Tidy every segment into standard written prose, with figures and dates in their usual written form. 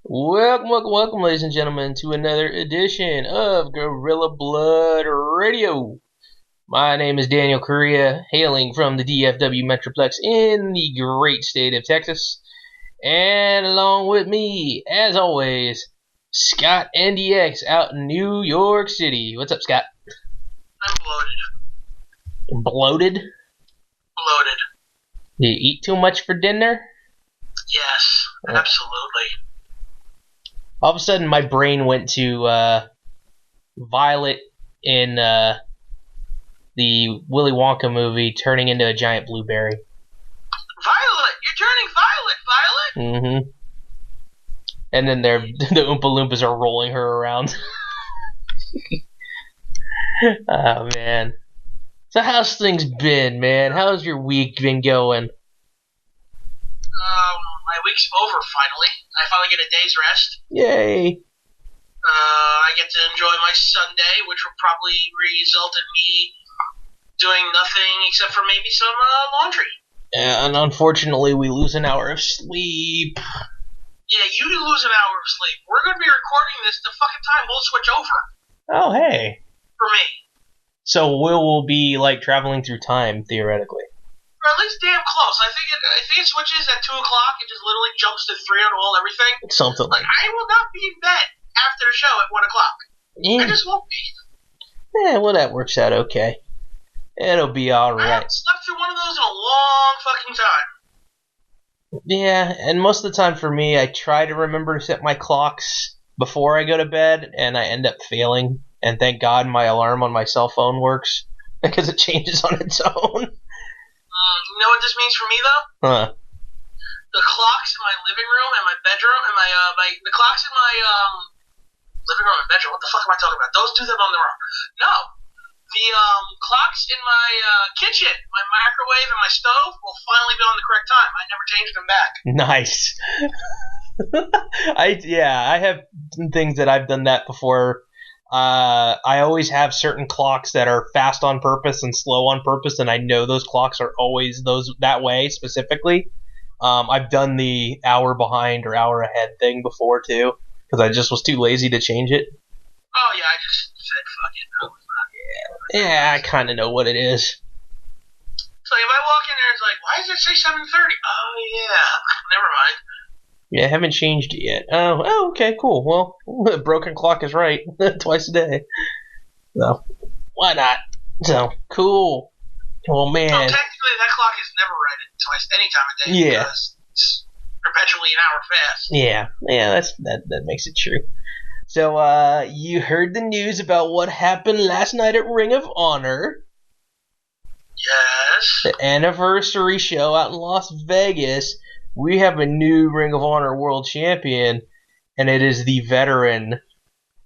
Welcome, ladies and gentlemen, to another edition of Gorilla Blood Radio. My name is Daniel Correa, hailing from the DFW Metroplex in the great state of Texas. And along with me, as always, Scott NDX out in New York City. What's up, Scott? I'm bloated. Bloated? Bloated. Did you eat too much for dinner? Yes, absolutely. All of a sudden, my brain went to Violet in the Willy Wonka movie turning into a giant blueberry. Violet! You're turning violet, Violet! Mm-hmm. And then the Oompa Loompas are rolling her around. Oh, man. So how's things been, man? How's your week been going? My week's over, finally. I finally get a day's rest. Yay! I get to enjoy my Sunday, which will probably result in me doing nothing except for maybe some laundry. And unfortunately, we lose an hour of sleep. Yeah, you lose an hour of sleep. We're going to be recording this the fucking time we'll switch over. Oh, hey. For me. So we'll be, like, traveling through time, theoretically. Or at least damn close. I think it switches at 2 o'clock. It just literally jumps to 3 on all everything. Something like I will not be in bed after the show at 1 o'clock. Yeah. I just won't be. Yeah, well, that works out okay. It'll be alright. I haven't slept through one of those in a long fucking time. Yeah, and most of the time for me, I try to remember to set my clocks before I go to bed, and I end up failing. And thank God my alarm on my cell phone works, because it changes on its own. You know what this means for me, though? Huh. The clocks in my living room and my bedroom and the clocks in my living room and bedroom. What the fuck am I talking about? Those two that on the wrong. No, the clocks in my kitchen, my microwave and my stove will finally be on the correct time. I never changed them back. Nice. I have things that I've done that before. I always have certain clocks that are fast on purpose and slow on purpose, and I know those clocks are always that way specifically. I've done the hour behind or hour ahead thing before too, because I just was too lazy to change it. Oh yeah, I just said fuck it. Yeah, I kind of know what it is. So if I walk in there, it's like, why does it say 7:30? Oh yeah, never mind. Yeah, I haven't changed it yet. Oh, okay, cool. Well, the broken clock is right twice a day. So, why not? So, cool. Well, man. So technically, that clock is never right at twice any time of day. Yeah. Because it's perpetually an hour fast. Yeah, that makes it true. So, you heard the news about what happened last night at Ring of Honor. Yes. The anniversary show out in Las Vegas. We have a new Ring of Honor World Champion, and it is the veteran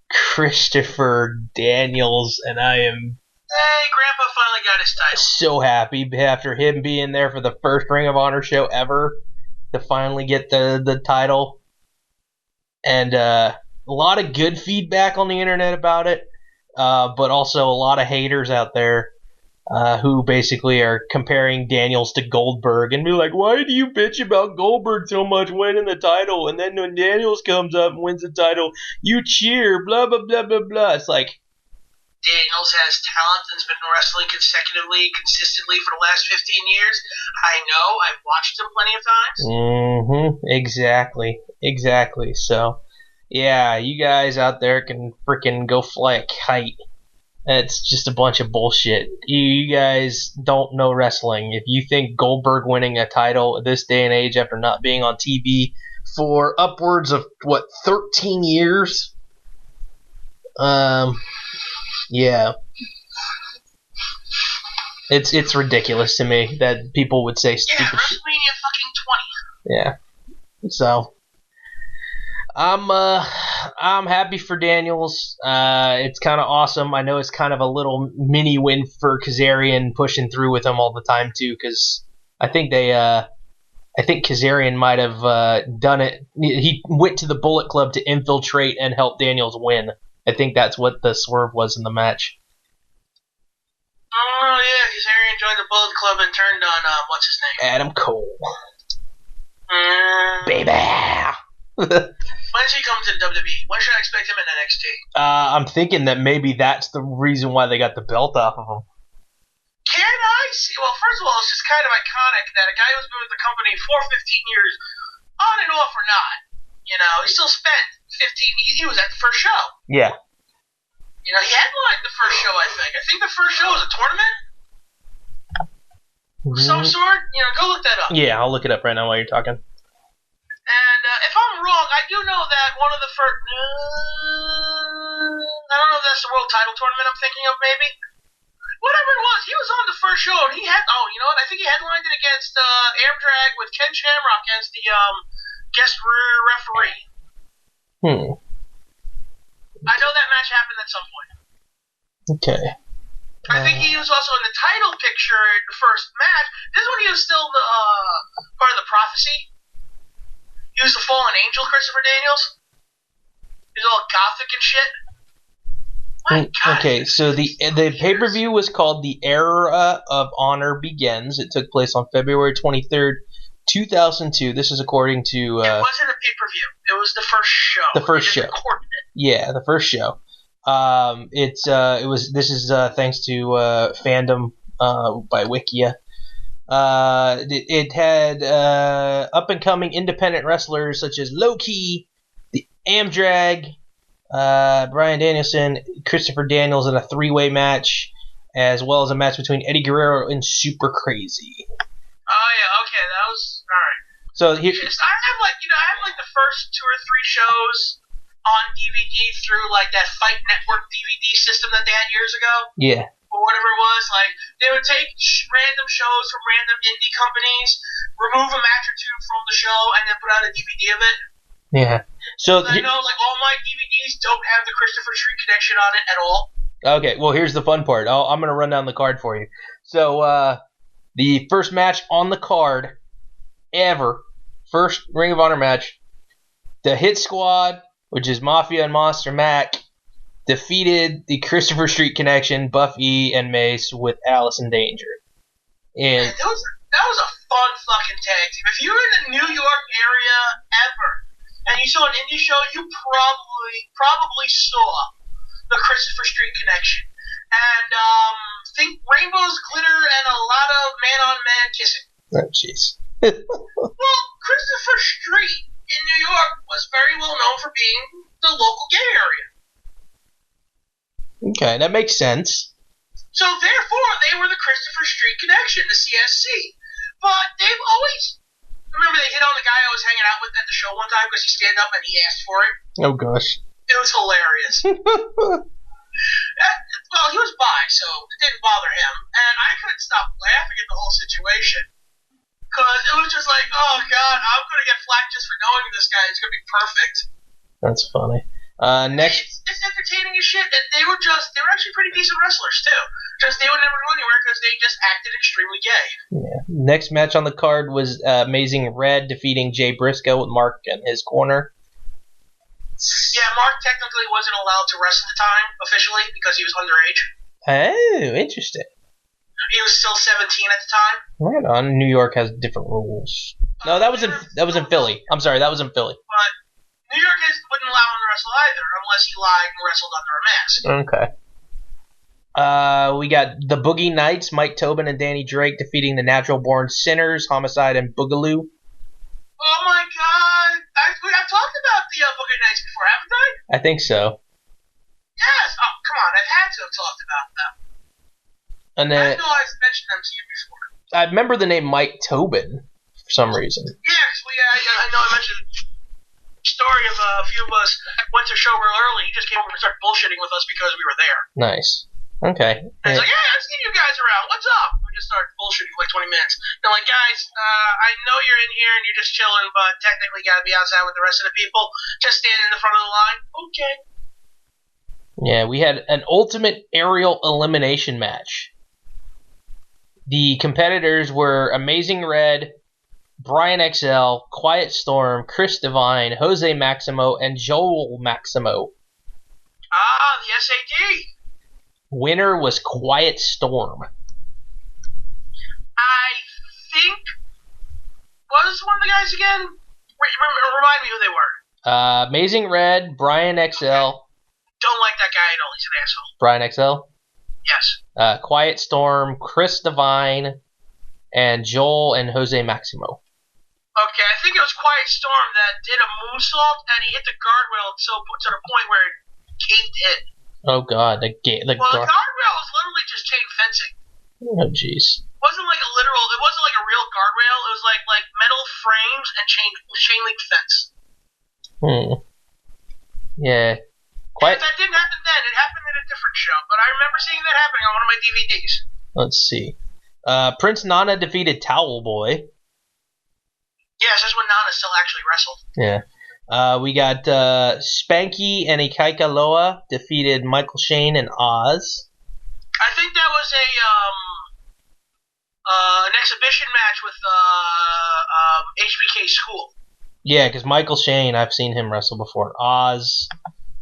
Christopher Daniels, and I am Hey, Grandpa finally got his title. so happy after him being there for the first Ring of Honor show ever to finally get the title. And a lot of good feedback on the internet about it, but also a lot of haters out there. Who basically are comparing Daniels to Goldberg and be like, why do you bitch about Goldberg so much winning the title? And then when Daniels comes up and wins the title, you cheer, blah, blah, blah, blah, blah. It's like, Daniels has talent and has been wrestling consistently for the last 15 years. I know. I've watched him plenty of times. Exactly. So, yeah, you guys out there can freaking go fly a kite. It's just a bunch of bullshit. You guys don't know wrestling. If you think Goldberg winning a title at this day and age after not being on TV for upwards of, 13 years? Yeah. It's ridiculous to me that people would say stupid shit. WrestleMania fucking 20. Yeah. So, I'm happy for Daniels. It's kind of awesome. I know it's kind of a little mini win for Kazarian pushing through with him all the time too, because I think Kazarian might have done it. He went to the Bullet Club to infiltrate and help Daniels win. I think that's what the swerve was in the match. Oh yeah, Kazarian joined the Bullet Club and turned on what's his name? Adam Cole. Baby. When does he come to WWE? When should I expect him in NXT? I'm thinking that maybe that's the reason why they got the belt off of him. Can I see? Well, first of all, it's just kind of iconic that a guy who's been with the company for 15 years, on and off or not, he still spent 15. He was at the first show. Yeah. He headlined the first show, I think. I think the first show was a tournament of some sort. Go look that up. Yeah, I'll look it up right now while you're talking. And if I'm wrong, I do know that one of the first... I don't know if that's the world title tournament I'm thinking of, maybe. Whatever it was, he was on the first show, and he had... Oh, you know what? I think he headlined it against Amdrag with Ken Shamrock as the guest referee. I know that match happened at some point. Okay. I think he was also in the title picture in the first match. This is when he was still the part of the Prophecy. He was the fallen angel, Christopher Daniels. He's all gothic and shit. Okay, so the pay-per-view was called The Era of Honor Begins. It took place on February 23rd, 2002. This is according to... it wasn't a pay-per-view. It was the first show. The first show. Recorded it. Yeah, the first show. This is thanks to Fandom by Wikia. It had up-and-coming independent wrestlers such as Low-Ki, the Amdrag, Bryan Danielson, Christopher Daniels in a three-way match, as well as a match between Eddie Guerrero and Super Crazy. Oh yeah, okay, that was alright. So here, I have the first 2 or 3 shows on DVD through that Fight Network DVD system that they had years ago. Yeah. Or whatever it was, they would take random shows from random indie companies, remove a match or 2 from the show, and then put out a DVD of it. Yeah. So I know, all my DVDs don't have the Christopher Street connection on it at all. Okay, well, here's the fun part. I'm going to run down the card for you. So, the first match on the card ever, first Ring of Honor match, the Hit Squad, which is Mafia and Monster Mac, defeated the Christopher Street Connection, Buffy and Mace, with Alice in Danger. And man, that was a fun fucking tag team. If you were in the New York area ever, and you saw an indie show, you probably saw the Christopher Street Connection. And think rainbows, glitter, and a lot of man-on-man kissing. oh, jeez. Well, Christopher Street in New York was very well known for being the local gay area. Okay, that makes sense. So therefore, they were the Christopher Street Connection, the CSC. But they've always... Remember they hit on the guy I was hanging out with at the show one time because he stand up and he asked for it? Oh, gosh. It was hilarious. Well, he was bi, so it didn't bother him. And I couldn't stop laughing at the whole situation. Because it was just like, oh, God, I'm going to get flack just for knowing this guy. It's going to be perfect. That's funny. Next... It's entertaining as shit. And they were actually pretty decent wrestlers, too. Just they would never go anywhere because they just acted extremely gay. Yeah. Next match on the card was Amazing Red defeating Jay Briscoe with Mark in his corner. Yeah, Mark technically wasn't allowed to wrestle at the time, officially, because he was underage. Oh, interesting. He was still 17 at the time. Right on. New York has different rules. No, that was in Philly. I'm sorry, that was in Philly. But New York wouldn't allow him to wrestle either, unless he lied and wrestled under a mask. Okay. We got the Boogie Knights, Mike Tobin and Danny Drake defeating the Natural Born Sinners, Homicide and Boogaloo. Oh my God! I've talked about the Boogie Knights before, haven't I? I think so. Yes. Oh, come on! I've had to have talked about them. And then I know I've mentioned them to you before. I remember the name Mike Tobin for some reason. Yes, I know I mentioned the story of a few of us went to a show real early. He just came over and started bullshitting with us because we were there. Nice. Okay. And he's like, yeah, I've seen you guys around. What's up? We just started bullshitting for like 20 minutes. They're like, guys, I know you're in here and you're just chilling, but technically got to be outside with the rest of the people. Just stand in the front of the line. Okay. Yeah, we had an ultimate aerial elimination match. The competitors were Amazing Red, Brian XL, Quiet Storm, Chris Divine, Jose Maximo, and Joel Maximo. Ah, the SAD. Winner was Quiet Storm. I think... What was one of the guys again? Remind me who they were. Amazing Red, Brian XL. Don't like that guy at all. He's an asshole. Brian XL. Yes. Quiet Storm, Chris Divine, and Joel and Jose Maximo. Okay, I think it was Quiet Storm that did a moonsault and he hit the guardrail to the point where it caved in. Oh God, the guardrail was literally just chain fencing. Oh jeez. It wasn't like a real guardrail. It was like metal frames and chain link fence. Yeah. That didn't happen then. It happened in a different show, but I remember seeing that happening on one of my DVDs. Let's see. Prince Nana defeated Towel Boy. Yes, that's when Nana still actually wrestled. Yeah. We got Spanky and Ikaika Loa defeated Michael Shane and Oz. I think that was an exhibition match with HBK School. Yeah, because Michael Shane, I've seen him wrestle before. Oz.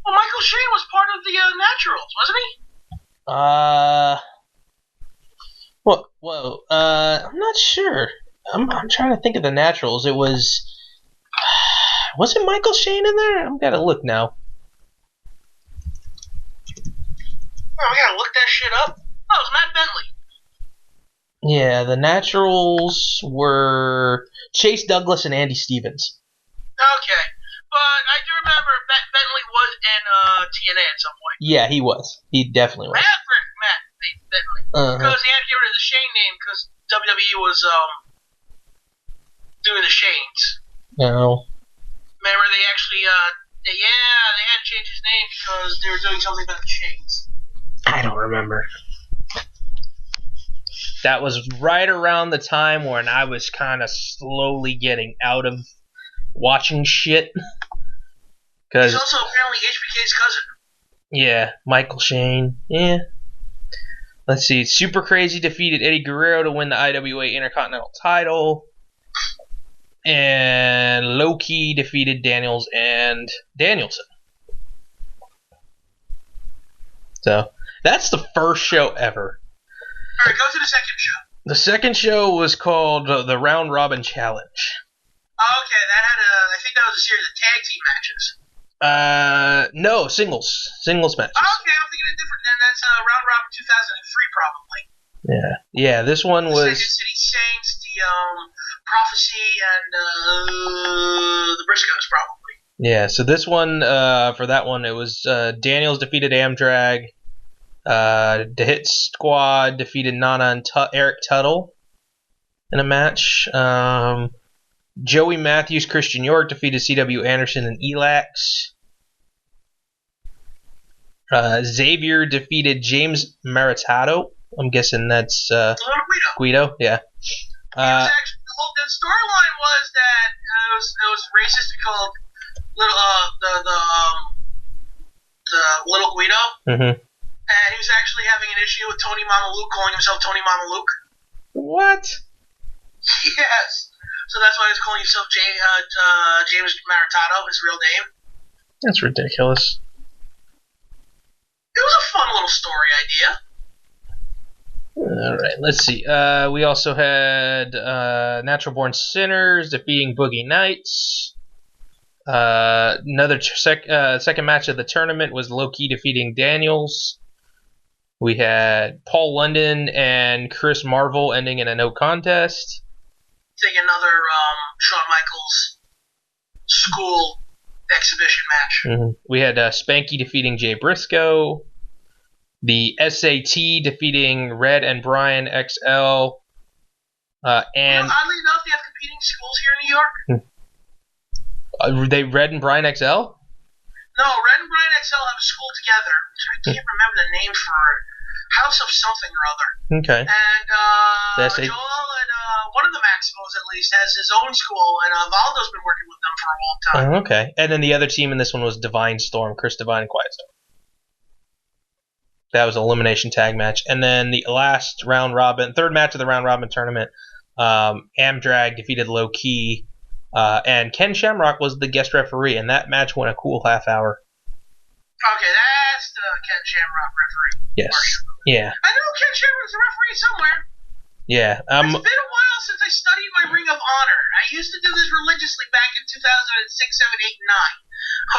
Well, Michael Shane was part of the Naturals, wasn't he? Whoa. I'm not sure. I'm trying to think of the Naturals. It was. Wasn't Michael Shane in there? I'm gotta look now. Oh, we gotta look that shit up. Oh, it was Matt Bentley. Yeah, the Naturals were Chase Douglas and Andy Stevens. Okay. But I do remember Bentley was in TNA at some point. Yeah, he was. He definitely was. Maverick Matt Bentley. Because he had to get rid of the Shane name because WWE was doing the Shanes. No. Remember they actually they had to change his name because they were doing something about the Shanes. I don't remember. That was right around the time when I was kind of slowly getting out of watching shit. He's also apparently HBK's cousin. Yeah, Michael Shane. Yeah. Let's see. Super Crazy defeated Eddie Guerrero to win the IWA Intercontinental title. And Low-Key defeated Daniels and Danielson. So, that's the first show ever. Alright, go to the second show. The second show was called the Round Robin Challenge. Oh, okay, I think that was a series of tag team matches. No, singles matches. Oh, okay, I'm thinking of different. Then that's Round Robin 2003, probably. Yeah. This one was Second City Saints, the Prophecy, and the Briscoes, probably. Yeah. So this one, for that one, it was Daniels defeated Amdrag. The Hit Squad defeated Nana and Eric Tuttle in a match. Joey Matthews, Christian York defeated C.W. Anderson and Elax. Xavier defeated James Maritato. I'm guessing that's Guido. Yeah. The storyline was that it was racist to call the little Guido. Mm-hmm. And he was actually having an issue with Tony Mama Luke calling himself Tony Mama Luke. What? Yes. So that's why he was calling himself James Maritato, his real name. That's ridiculous. It was a fun little story idea. Alright, let's see. We also had Natural Born Sinners defeating Boogie Nights. Another second match of the tournament was Low-Key defeating Daniels. We had Paul London and Chris Marvel ending in a no contest. Take another Shawn Michaels school exhibition match. Mm-hmm. We had Spanky defeating Jay Briscoe. The SAT defeating Red and Brian XL. And oddly enough, they have competing schools here in New York. They Red and Brian XL? No, Red and Brian XL have a school together. I can't remember the name for it. House of something or other. Okay. And Joel and one of the Maximos at least has his own school, and Valdo's been working with them for a long time. Oh, okay. And then the other team in this one was Divine Storm, Chris Divine and Quiet Storm. That was an elimination tag match. And then the last round robin, third match of the round robin tournament, Amdrag defeated Low-Key, and Ken Shamrock was the guest referee, and that match went a cool half hour. Okay, that's the Ken Shamrock referee. Yes. Yeah. I know Ken Shamrock's a referee somewhere. Yeah. It's been a while since I studied my Ring of Honor. I used to do this religiously back in 2006, 7, 8, and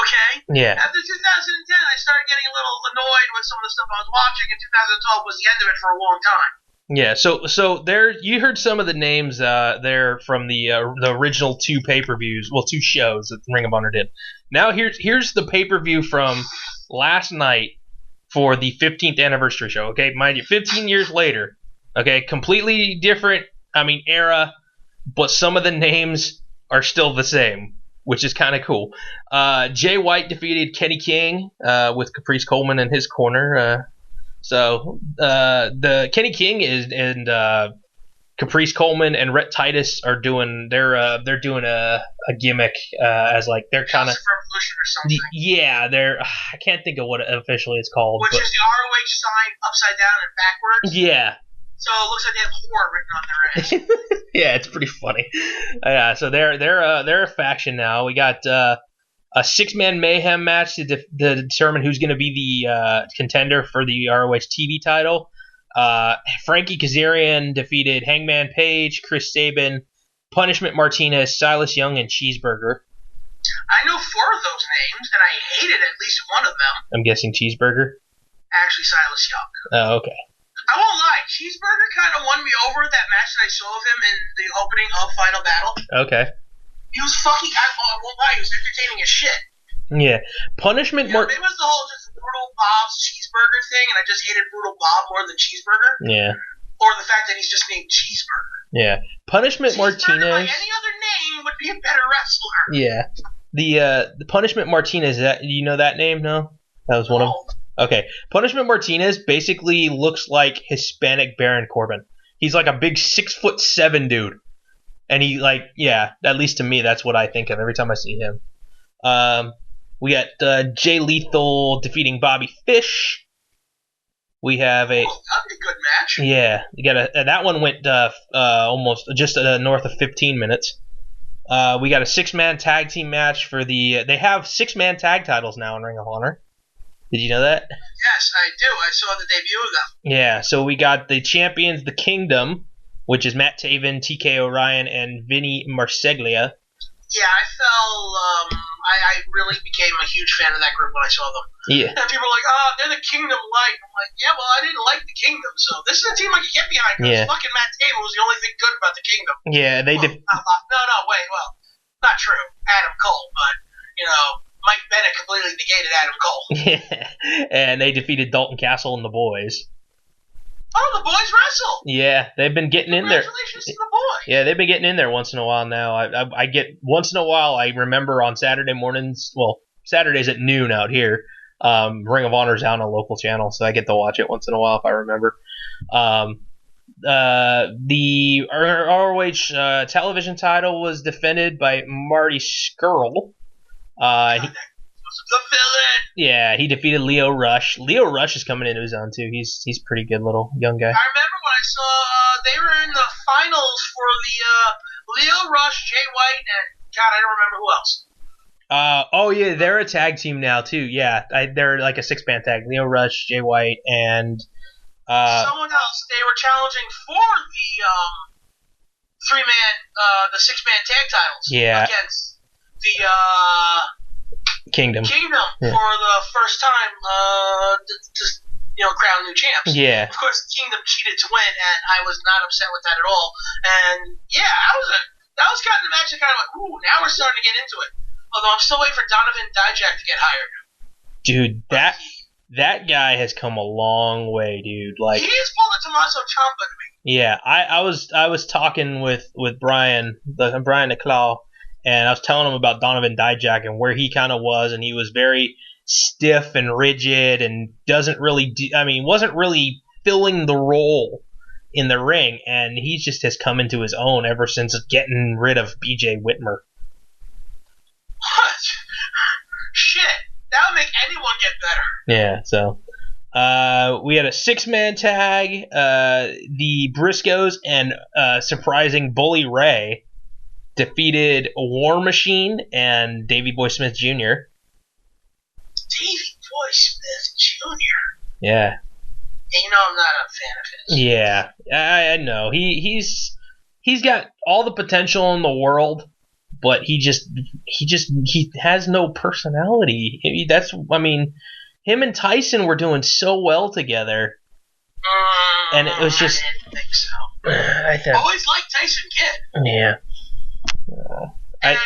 4K. Yeah. After 2010, I started getting a little annoyed with some of the stuff I was watching, and 2012 was the end of it for a long time. Yeah, so there you heard some of the names there from the original 2 pay-per-views, well, 2 shows that Ring of Honor did. Now here's the pay-per-view from last night for the 15th anniversary show. Okay, mind you, 15 years later. Okay, completely different. Era, but some of the names are still the same, which is kind of cool. Jay White defeated Kenny King with Caprice Coleman in his corner. So the Kenny King and Caprice Coleman and Rhett Titus are doing they're doing a gimmick as like they're kind of Revolution or something. Yeah, they're I can't think of what officially it's called. Which is the ROH sign upside down and backwards. Yeah. So it looks like they have horror written on their ass. Yeah, it's pretty funny. Yeah, so they're a faction now. We got a 6-man mayhem match to determine who's going to be the contender for the ROH TV title. Frankie Kazarian defeated Hangman Page, Chris Sabin, Punishment Martinez, Silas Young, and Cheeseburger. I know 4 of those names, and I hated at least one of them. I'm guessing Cheeseburger. Actually, Silas Young. Oh, okay. I won't lie, Cheeseburger kind of won me over that match that I saw of him in the opening of Final Battle. Okay. He was fucking, I won't lie, he was entertaining as shit. Yeah. Punishment Maybe it was the whole just Brutal Bob's Cheeseburger thing, and I just hated Brutal Bob more than Cheeseburger. Yeah. Or the fact that he's just named Cheeseburger. Yeah. Punishment Cheeseburger Martinez. by any other name would be a better wrestler. Yeah. The Punishment Martinez, you know that name? No? That was one of them? Okay. Punishment Martinez basically looks like Hispanic Baron Corbin. He's like a big 6'7" dude. And he at least to me, that's what I think of every time I see him. We got Jay Lethal defeating Bobby Fish. We have that'd be a good match. Yeah, you got that one went almost just north of 15 minutes. We got a 6-man tag team match for they have 6-man tag titles now in Ring of Honor. Did you know that? Yes, I do. I saw the debut of them. Yeah, so we got the champions, the Kingdom, which is Matt Taven, TK O'Ryan, and Vinny Marseglia. Yeah, I really became a huge fan of that group when I saw them. Yeah. And people were like, oh, they're the Kingdom Light. I'm like, yeah, well, I didn't like the Kingdom, so this is a team I can get behind. Yeah. Fucking Matt Taven was the only thing good about the Kingdom. Yeah, Not true. Adam Cole, but, Mike Bennett completely negated Adam Cole. Yeah, and they defeated Dalton Castle and the boys. Oh, the boys wrestle. Yeah, they've been getting in there. Congratulations to the boys. Yeah, they've been getting in there once in a while now. I get once in a while. I remember on Saturday mornings. Well, Saturdays at noon out here. Ring of Honor's out on a local channel, so I get to watch it once in a while if I remember. The ROH television title was defended by Marty Scurll. The villain. Yeah, he defeated Leo Rush. Leo Rush is coming into his own too. He's a pretty good little young guy. I remember when I saw they were in the finals for the Leo Rush, Jay White, and God, I don't remember who else. Oh yeah, they're a tag team now too. Yeah, they're like a 6-man tag. Leo Rush, Jay White, and someone else. They were challenging for the 6-man tag titles. Yeah. Against the Kingdom for the first time to crown new champs. Yeah. Of course, the Kingdom cheated to win, and I was not upset with that at all. And yeah, that was kind of the match that kind of like, ooh, now we're starting to get into it. Although I'm still waiting for Donovan Dijak to get hired. Dude, that guy has come a long way, dude. Like, he is pulled a Tommaso Ciampa to me. Yeah, I was talking with Brian Nicklaw, and I was telling him about Donovan Dijak and where he kind of was, and he was very stiff and rigid and wasn't really filling the role in the ring, and he just has come into his own ever since getting rid of BJ Whitmer. What? Shit, that would make anyone get better. Yeah, so we had a 6-man tag. The Briscoes and surprising Bully Ray defeated War Machine and Davey Boy Smith Jr. Davey Boy Smith Jr. Yeah. And I'm not a fan of his. Yeah, I know. He's got all the potential in the world, but he has no personality. Him and Tyson were doing so well together, and it was just. I didn't think so. I always liked Tyson Kidd. Yeah. And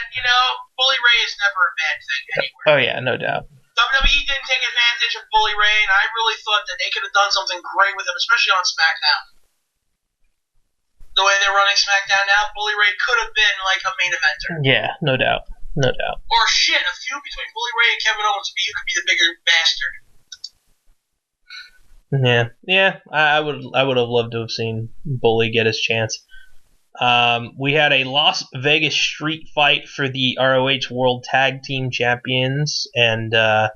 Bully Ray is never a bad thing anywhere. Oh yeah, no doubt. WWE didn't take advantage of Bully Ray, and I really thought that they could have done something great with him, especially on SmackDown. The way they're running SmackDown now, Bully Ray could have been like a main eventer. Yeah, no doubt. Or shit, a feud between Bully Ray and Kevin Owens, you could be the bigger bastard. Yeah. I would have loved to have seen Bully get his chance. We had a Las Vegas street fight for the ROH World Tag Team Champions, and the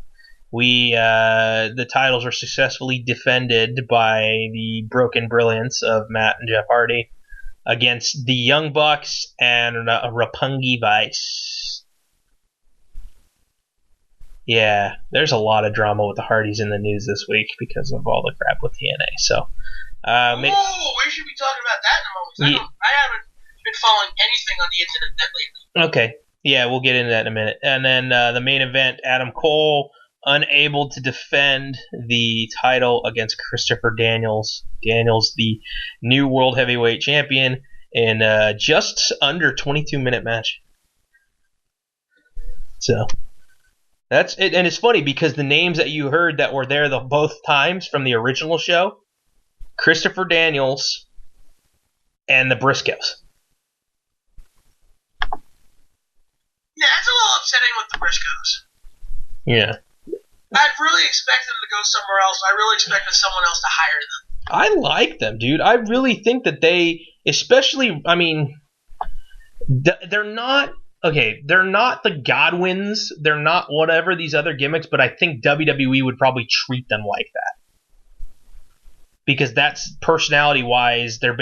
titles were successfully defended by the Broken Brilliance of Matt and Jeff Hardy against the Young Bucks and Roppongi Vice. Yeah, there's a lot of drama with the Hardys in the news this week because of all the crap with TNA. So. We should be talking about that in a moment. I haven't been following anything on the internet lately. Okay. Yeah, we'll get into that in a minute. And then the main event, Adam Cole unable to defend the title against Christopher Daniels. Daniels, the new World Heavyweight Champion, in just under 22-minute match. So that's it. And it's funny because the names that you heard that were there both times from the original show, Christopher Daniels, and the Briscoes. Yeah, that's a little upsetting with the Briscoes. Yeah. I really expected them to go somewhere else. I really expected someone else to hire them. I like them, dude. I really think that they, especially, they're not, they're not the Godwins. They're not whatever these other gimmicks, but I think WWE would probably treat them like that. Because that's personality-wise, they're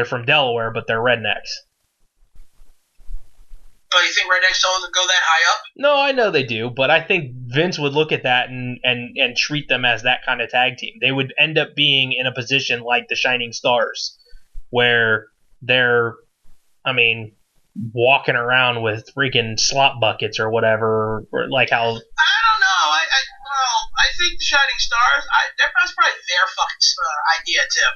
from Delaware, but they're rednecks. Oh, you think rednecks don't go that high up? No, I know they do, but I think Vince would look at that and treat them as that kind of tag team. They would end up being in a position like the Shining Stars, where they're, walking around with freaking slop buckets or whatever, or like how... I don't know. I think the Shining Stars, that's probably their fucking idea, too.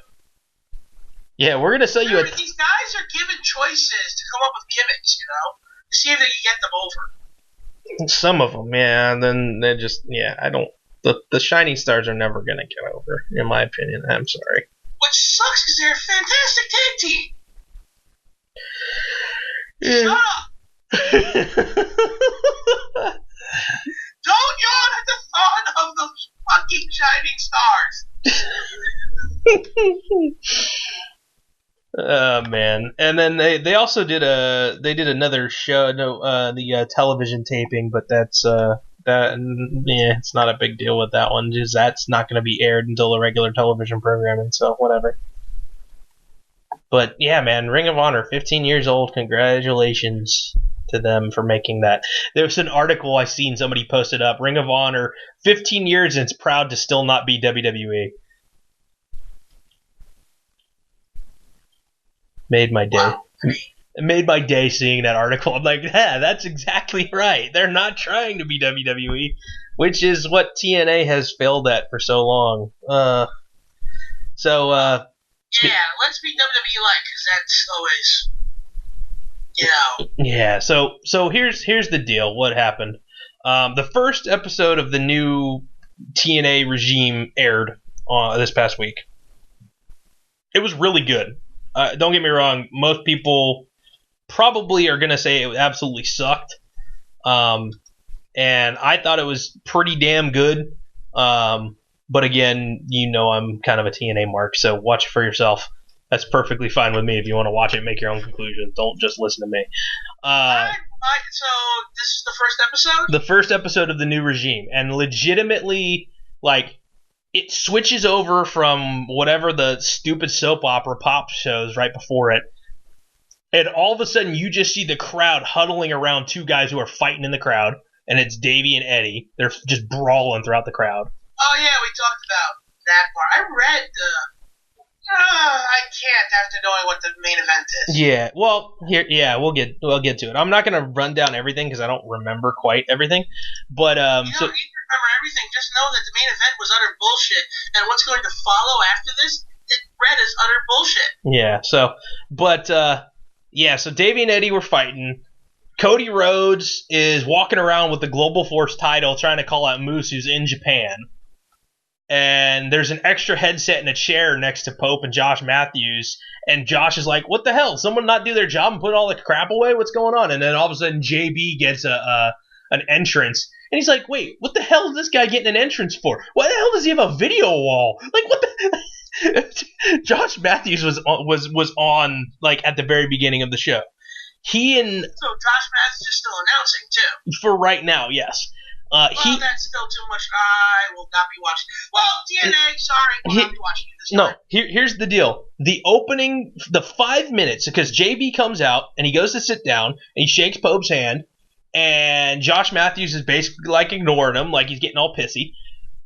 Yeah, we're going to sell you These guys are given choices to come up with gimmicks, to see if they can get them over. Some of them, yeah, and then they just, I don't... The Shining Stars are never going to get over, in my opinion. I'm sorry. Which sucks, because they're a fantastic tag team. Yeah. Shut up! Don't yawn at the thought of the fucking Shining Stars. Oh man! And then they also did another show, the television taping, but that's it's not a big deal with that one. Just that's not going to be aired until the regular television programming, so whatever. But yeah, man, Ring of Honor, 15 years old. Congratulations to them for making that. There was an article I seen somebody posted up. Ring of Honor, 15 years, and it's proud to still not be WWE. Made my day. Wow. It made my day seeing that article. I'm like, yeah, that's exactly right. They're not trying to be WWE, which is what TNA has failed at for so long. Yeah, let's be WWE-like, because that's always, Yeah, so here's the deal. What happened? The first episode of the new TNA regime aired this past week. It was really good. Don't get me wrong. Most people probably are going to say it absolutely sucked. And I thought it was pretty damn good. But again, I'm kind of a TNA mark, so watch it for yourself. That's perfectly fine with me. If you want to watch it, make your own conclusion. Don't just listen to me. So this is the first episode? The first episode of the new regime. And legitimately, it switches over from whatever the stupid soap opera pop shows right before it. And all of a sudden, you just see the crowd huddling around two guys who are fighting in the crowd. And it's Davey and Eddie. They're just brawling throughout the crowd. Oh, yeah, we talked about that part. I read I can't after knowing what the main event is. Yeah, well, we'll get to it. I'm not gonna run down everything because I don't remember quite everything, but You don't need to remember everything. Just know that the main event was utter bullshit, and what's going to follow after this, it read as utter bullshit. Yeah. So Davey and Eddie were fighting. Cody Rhodes is walking around with the Global Force title, trying to call out Moose, who's in Japan. And there's an extra headset and a chair next to Pope and Josh Matthews. And Josh is like, what the hell? Someone not do their job and put all the crap away? What's going on? And then all of a sudden, JB gets an entrance. And he's like, wait, what the hell is this guy getting an entrance for? Why the hell does he have a video wall? Like, what the... Josh Matthews was on, like, at the very beginning of the show. So Josh Matthews is still announcing, too. For right now, yes. That's still too much. I will not be watching. Well, TNA, sorry, will not be watching it this time. No, here's the deal. The opening, the 5 minutes, because JB comes out, and he goes to sit down, and he shakes Pope's hand, and Josh Matthews is basically, like, ignoring him, like he's getting all pissy.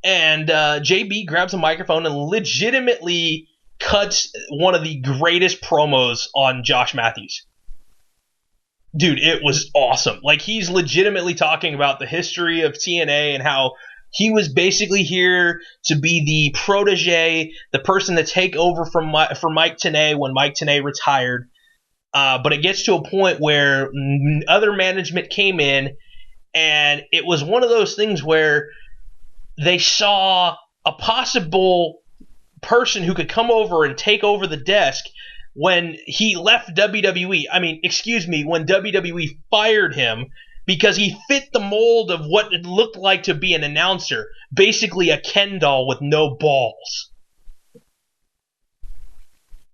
And JB grabs a microphone and legitimately cuts one of the greatest promos on Josh Matthews. Dude, it was awesome. Like, he's legitimately talking about the history of TNA and how he was basically here to be the protege, the person to take over for Mike Tenay when Mike Tenay retired. But it gets to a point where other management came in, and it was one of those things where they saw a possible person who could come over and take over the desk when he left WWE. When WWE fired him because he fit the mold of what it looked like to be an announcer. Basically a Ken doll with no balls.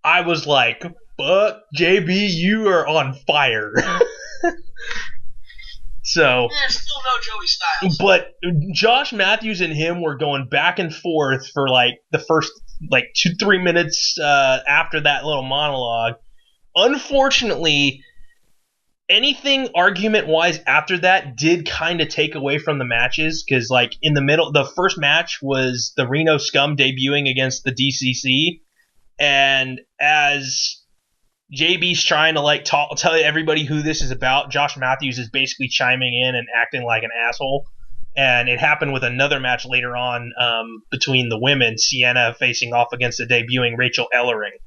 I was like, fuck, JB, you are on fire. So, still no Joey Styles. But Josh Matthews and him were going back and forth for like the first 2-3 minutes after that little monologue. Unfortunately, anything argument-wise after that did kind of take away from the matches, because like in the middle, the first match was the Reno Scum debuting against the DCC, and as JB's trying to tell everybody who this is about, Josh Matthews is basically chiming in and acting like an asshole. And it happened with another match later on between the women, Sienna facing off against the debuting Rachel Ellering.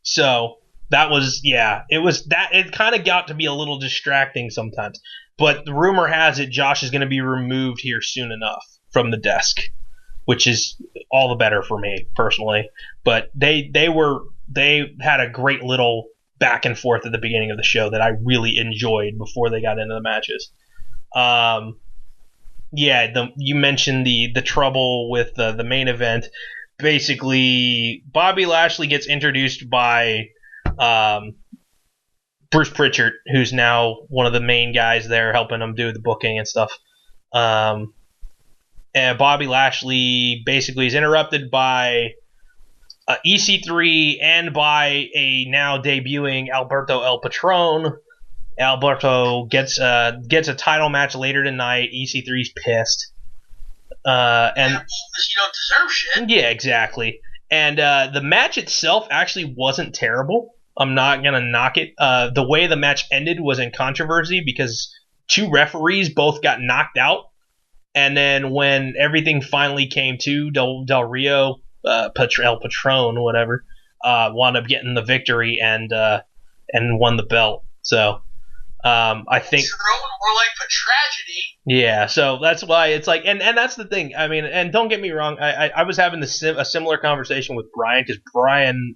So that was, it kind of got to be a little distracting sometimes. But the rumor has it Josh is going to be removed here soon enough from the desk, which is all the better for me personally. But they had a great little back and forth at the beginning of the show that I really enjoyed before they got into the matches. You mentioned the trouble with the main event. Basically, Bobby Lashley gets introduced by Bruce Pritchard, who's now one of the main guys there helping him do the booking and stuff. And Bobby Lashley basically is interrupted by EC3 and by a now debuting Alberto El Patron. Alberto gets a title match later tonight. EC3's pissed. And you don't deserve shit. Yeah, exactly. And the match itself actually wasn't terrible. I'm not going to knock it. The way the match ended was in controversy because two referees both got knocked out. And then when everything finally came to, Del Rio, El Patron, whatever, wound up getting the victory and won the belt. So I think it's more like a tragedy. Yeah, so that's why it's like, and that's the thing. I mean, and don't get me wrong, I was having a similar conversation with Brian because Brian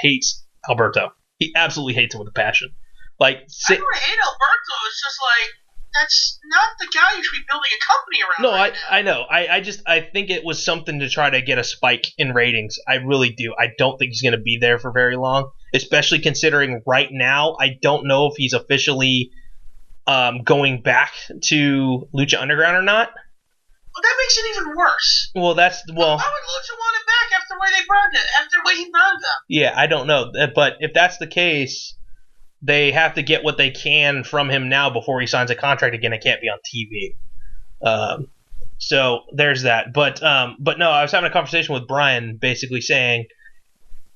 hates Alberto. He absolutely hates him with a passion. Like, I don't hate Alberto. It's just like, that's not the guy you should be building a company around. No, right I know. I think it was something to try to get a spike in ratings. I really do. I don't think he's going to be there for very long, especially considering right now I don't know if he's officially going back to Lucha Underground or not. Well, that makes it even worse. Well, why would Lucha want it back after the way they burned it? After the way he burned them? Yeah, I don't know. But if that's the case, they have to get what they can from him now before he signs a contract again. It can't be on TV. So there's that. But no, I was having a conversation with Brian, basically saying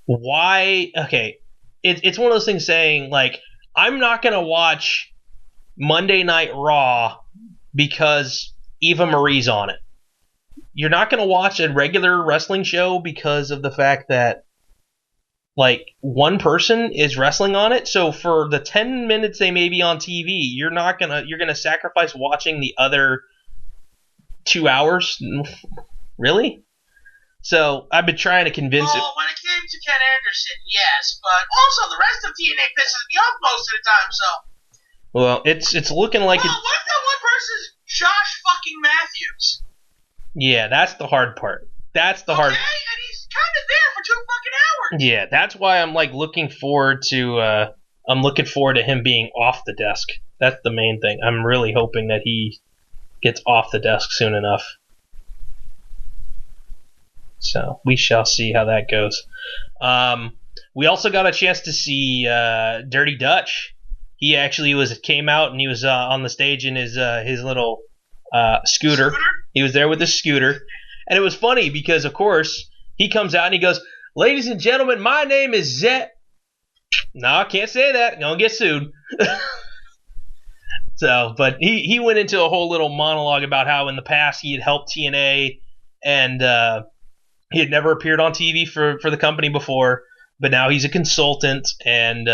why. Okay, it's one of those things saying like I'm not gonna watch Monday Night Raw because Eva Marie's on it. You're not gonna watch a regular wrestling show because of the fact that like one person is wrestling on it. So for the 10 minutes they may be on TV, you're gonna sacrifice watching the other 2 hours. Really? So I've been trying to convince it. Well, when it came to Ken Anderson, yes, but also the rest of TNA pisses me off most of the time. So. Well, it's looking like. Well, what if that one person's Josh fucking Matthews? Yeah, that's the hard part. That's the hard. Okay, and he's kind of there for 2 fucking hours. Yeah, that's why I'm like looking forward to him being off the desk. That's the main thing. I'm really hoping that he gets off the desk soon enough. So we shall see how that goes. We also got a chance to see Dirty Dutch. He actually came out and he was on the stage in his little scooter. He was there with his scooter, and it was funny because of course he comes out and he goes, "Ladies and gentlemen, my name is Zet." No, I can't say that. Gonna get sued. So, but he went into a whole little monologue about how in the past he had helped TNA and he had never appeared on TV for the company before, but now he's a consultant and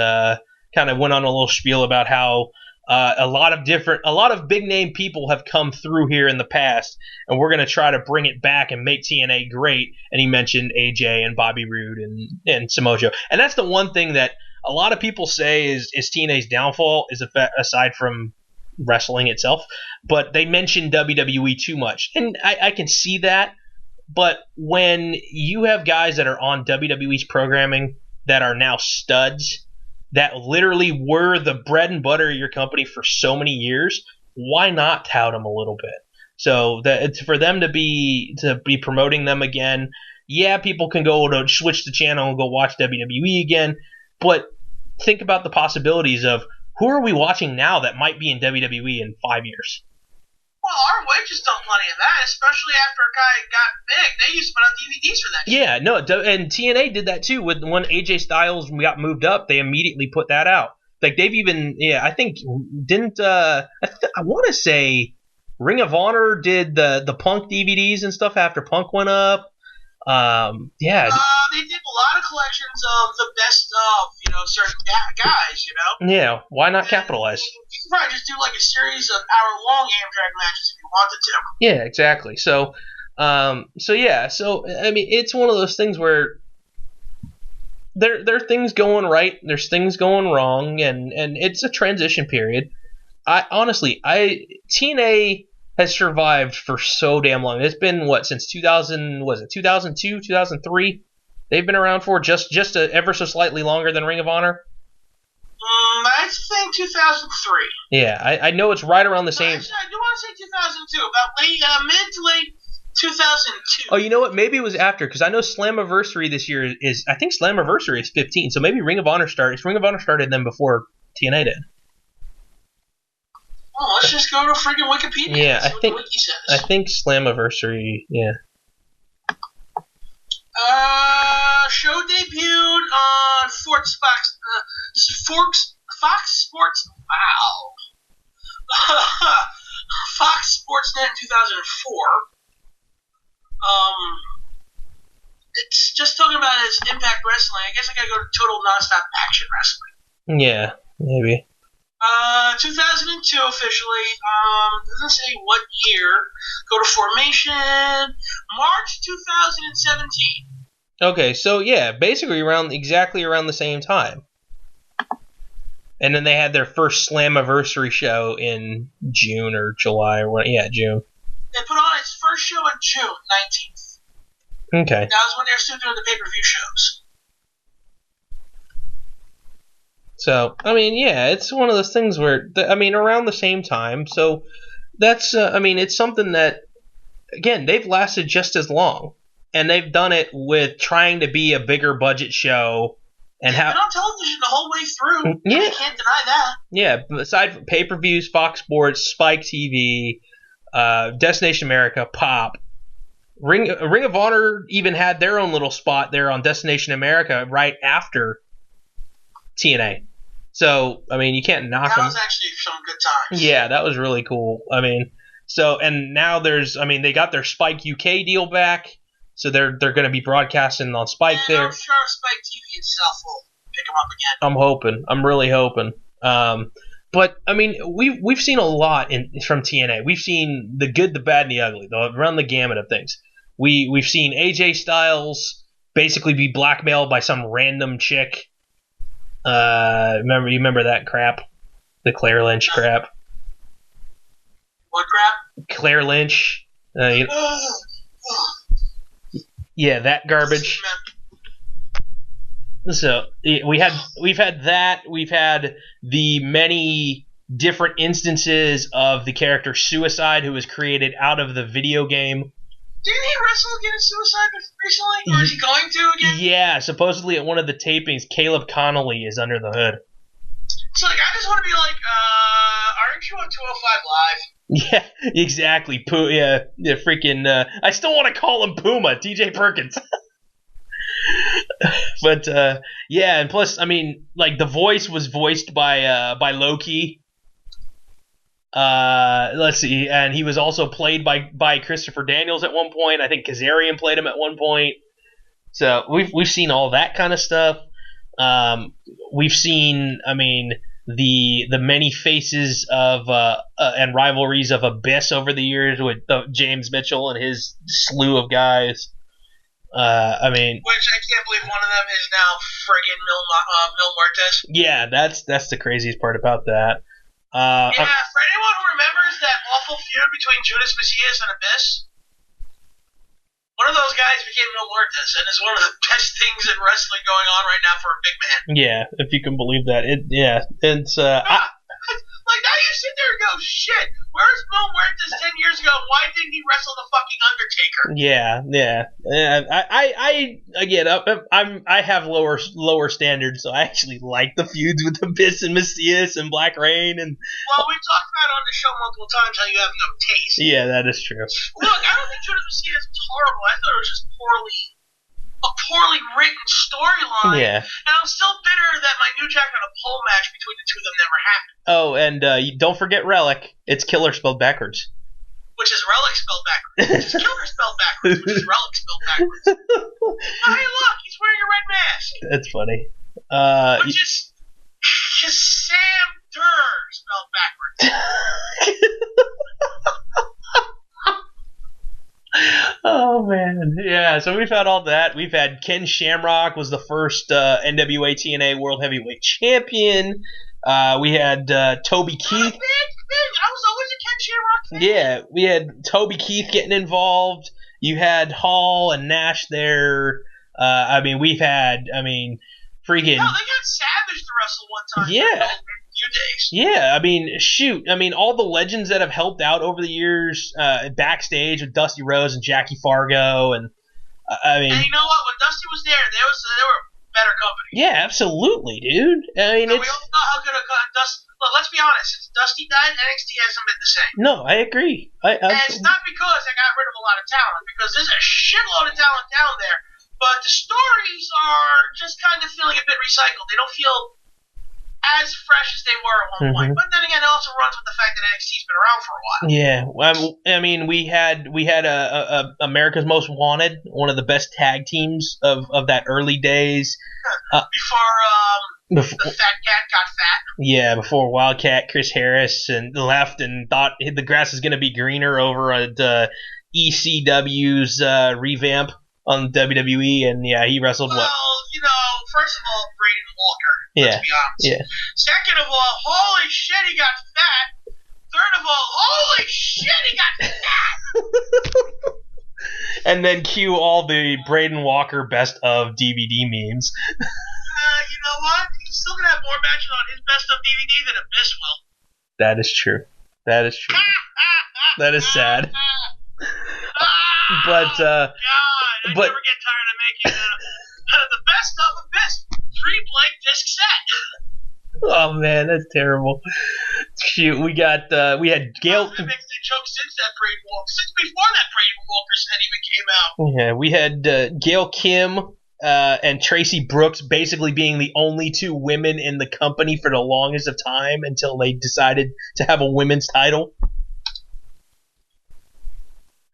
kind of went on a little spiel about how a lot of big name people have come through here in the past, and we're going to try to bring it back and make TNA great. And he mentioned AJ and Bobby Roode and Samoa Joe. And that's the one thing that a lot of people say is TNA's downfall, is aside from wrestling itself, but they mention WWE too much. And I can see that. But when you have guys that are on WWE's programming that are now studs, that literally were the bread and butter of your company for so many years, why not tout them a little bit? So that it's for them to be promoting them again. Yeah, people can go to switch the channel and go watch WWE again, but think about the possibilities of who are we watching now that might be in WWE in 5 years? Well, ROH has done plenty of that, especially after a guy got big. They used to put out DVDs for that shit. Yeah, no, and TNA did that too. When AJ Styles got moved up, they immediately put that out. Like they've even, I think didn't I want to say Ring of Honor did the Punk DVDs and stuff after Punk went up. Yeah. They did a lot of collections of the best of, certain guys, Yeah, why not capitalize? You could probably just do like a series of hour-long Amtrak matches if you wanted to. Yeah, exactly. So I mean, it's one of those things where there are things going right, there's things going wrong, and it's a transition period. TNA has survived for so damn long. It's been since 2000? Was it 2002, 2003? They've been around for just ever so slightly longer than Ring of Honor. I think 2003. Yeah, I know it's right around the same. Actually, I do want to say 2002, about mid to late 2002. Oh, you know what? Maybe it was after, because I know Slammiversary this year I think Slammiversary is 15, so maybe Ring of Honor started then before TNA did. Oh, let's just go to freaking Wikipedia. Yeah, and see what the wiki says. I think Slammiversary, yeah. Show debuted on Fox Sports. Wow. Fox Sportsnet in 2004. It's just talking about his Impact Wrestling. I guess I gotta go to Total Nonstop Action Wrestling. Yeah, maybe. 2002 officially. Doesn't say what year. Go to Formation. March 2017. Okay, so yeah, basically exactly around the same time. And then they had their first Slammiversary show in June or July or June. They put on its first show on June 19th. Okay. That was when they were still doing the pay-per-view shows. So, I mean, yeah, it's one of those things where, around the same time. So, that's, it's something that, again, they've lasted just as long. And they've done it with trying to be a bigger budget show. And They've been on television the whole way through. Yeah. You can't deny that. Yeah, aside from pay-per-views, Fox Sports, Spike TV, Destination America, Pop. Ring of Honor even had their own little spot there on Destination America right after TNA. So, I mean, you can't knock them. That was actually some good times. Yeah, that was really cool. I mean, and now they got their Spike UK deal back, so they're going to be broadcasting on Spike there. I'm sure Spike TV itself will pick them up again. I'm hoping. I'm really hoping. But I mean, we've seen a lot from TNA. We've seen the good, the bad, and the ugly. Run the gamut of things. We've seen AJ Styles basically be blackmailed by some random chick. Remember that crap? The Claire Lynch crap. What crap? Claire Lynch. Yeah, that garbage. So we've had that. We've had the many different instances of the character Suicide, who was created out of the video game. Didn't he wrestle against Suicide recently? Or is he going to again? Yeah, supposedly at one of the tapings, Caleb Connolly is under the hood. So I just want to be like, aren't you on 205 Live? Yeah, exactly. Freaking. I still want to call him Puma, TJ Perkins. But yeah, and plus, I mean, like the voice was voiced by Loki. Let's see, and he was also played by Christopher Daniels at one point. I think Kazarian played him at one point. So we've seen all that kind of stuff. We've seen, I mean, the many faces of and rivalries of Abyss over the years with James Mitchell and his slew of guys. I mean, which I can't believe one of them is now friggin' Mil Muertes. Yeah, that's the craziest part about that. Yeah, for anyone who remembers that awful feud between Judas Mesias and Abyss, one of those guys became Mil Muertes, and is one of the best things in wrestling going on right now for a big man. Yeah, if you can believe that. It's like now you sit there and go, shit, where's Mil Muertes 10 years ago? Why didn't he wrestle the fucking Undertaker? Yeah. I have lower standards, so I actually like the feuds with Abyss and Mesias and Black Reign and. Well, we've talked about it on the show multiple times how you have no taste. Yeah, that is true. Look, I don't think Judas Mesias was horrible. I thought it was just a poorly written storyline. Yeah. And I'm still bitter that my New Jack on a pole match between the two of them never happened. Oh, and don't forget Relic. It's Killer spelled backwards. Which is Relic spelled backwards. Which is Killer spelled backwards. Which is Relic spelled backwards. Oh, hey, look, he's wearing a red mask. That's funny. Which is Sam Durr spelled backwards. Oh man, yeah. So we've had all that. We've had Ken Shamrock was the first NWA TNA World Heavyweight Champion. We had Toby Keith. I was always a Ken Shamrock fan. Yeah, we had Toby Keith getting involved. You had Hall and Nash there. We've had. Freaking. No, they got Savage to wrestle one time. Yeah. Few days. Yeah, all the legends that have helped out over the years backstage with Dusty Rhodes and Jackie Fargo, and and you know what? When Dusty was there, they were better company. Yeah, absolutely, dude. We all know how good a Dusty. Look, let's be honest. Since Dusty died, NXT hasn't been the same. No, I agree. And it's not because they got rid of a lot of talent, because there's a shitload of talent down there, but the stories are just kind of feeling a bit recycled. They don't feel as fresh as they were at one point. But then again, it also runs with the fact that NXT's been around for a while. Yeah, we had America's Most Wanted, one of the best tag teams of that early days. Before the Fat Cat got fat. Yeah, before Wildcat Chris Harris left and thought the grass is going to be greener over at ECW's revamp on WWE, and yeah, he wrestled well, first of all, Braden Walker. Let's be honest. Yeah. Second of all, holy shit, he got fat. Third of all, holy shit, he got fat. And then cue all the Braden Walker best of DVD memes. You know what? He's still gonna have more matches on his best of DVD than Abyss will. That is true. That is That is sad. But God, I never get tired of making the best of Abyss 3 blank disc set. Oh man, that's terrible. Shoot, we had Gail. It makes the joke since before that Braden Walker set even came out. Yeah, we had Gail Kim and Tracy Brooks basically being the only two women in the company for the longest of time until they decided to have a women's title.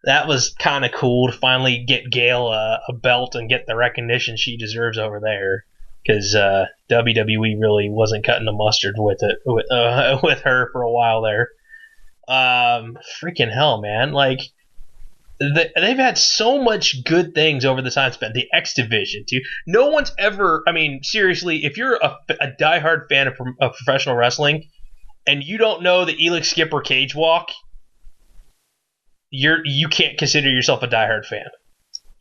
That was kind of cool to finally get Gail a belt and get the recognition she deserves over there, because WWE really wasn't cutting the mustard with her for a while there. Freaking hell, man! Like they've had so much good things over the time span. The X Division, too. No one's ever. I mean, seriously, if you're a diehard fan of professional wrestling and you don't know the Elix Skipper cage walk, you can't consider yourself a diehard fan.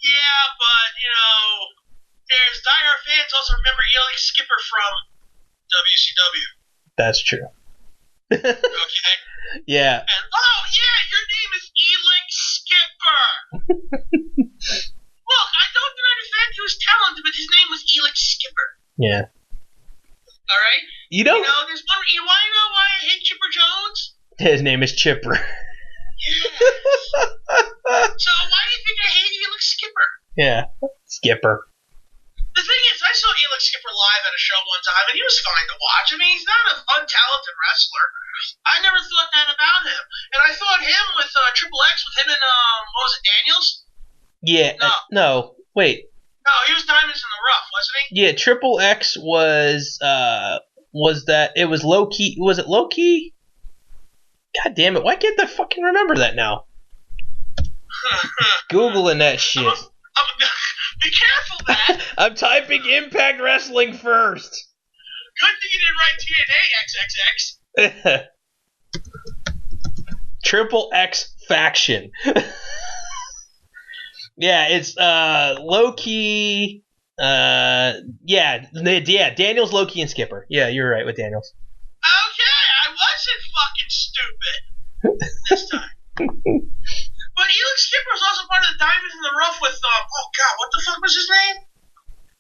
Yeah, but there's diehard fans also remember Elix Skipper from WCW. That's true. Okay. Yeah. And your name is Elix Skipper. Look, I don't deny the fact he was talented, but his name was Elix Skipper. Yeah. All right. You know, there's one. You want to know why I hate Chipper Jones? His name is Chipper. Yes. So why do you think I hate Elix Skipper? Yeah, Skipper. The thing is, I saw Elix Skipper live at a show one time, and he was fine to watch. I mean, he's not an untalented wrestler. I never thought that about him. And I thought him with Triple X, with him and, what was it, Daniels? Yeah. No, wait. No, he was Diamonds in the Rough, wasn't he? Yeah, Triple X was that, it was Low Ki, was it Low Ki? God damn it, why can't I fucking remember that now? Googling that shit. Be careful, man. I'm typing Impact Wrestling first. Good thing you didn't write TNA XXX. Triple X Faction. Yeah, it's Low Ki. Daniels, Low Ki, and Skipper. Yeah, you're right with Daniels. Okay, I wasn't fucking stupid this time. But Elix Skipper was also part of the Diamonds in the Rough with, oh god, what the fuck was his name?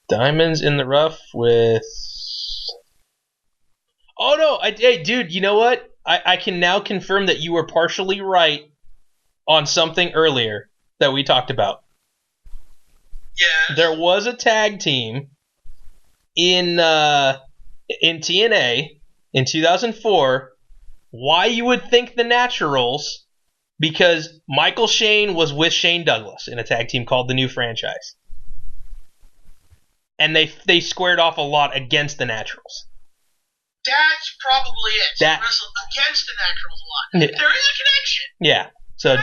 Diamonds in the Rough with... Oh no, hey dude, you know what? I can now confirm that you were partially right on something earlier that we talked about. Yeah. There was a tag team in TNA in 2004. Why you would think the Naturals... Because Michael Shane was with Shane Douglas in a tag team called the New Franchise. And they squared off a lot against the Naturals. That's probably it. That wrestled against the Naturals a lot. Yeah. There is a connection. Yeah. So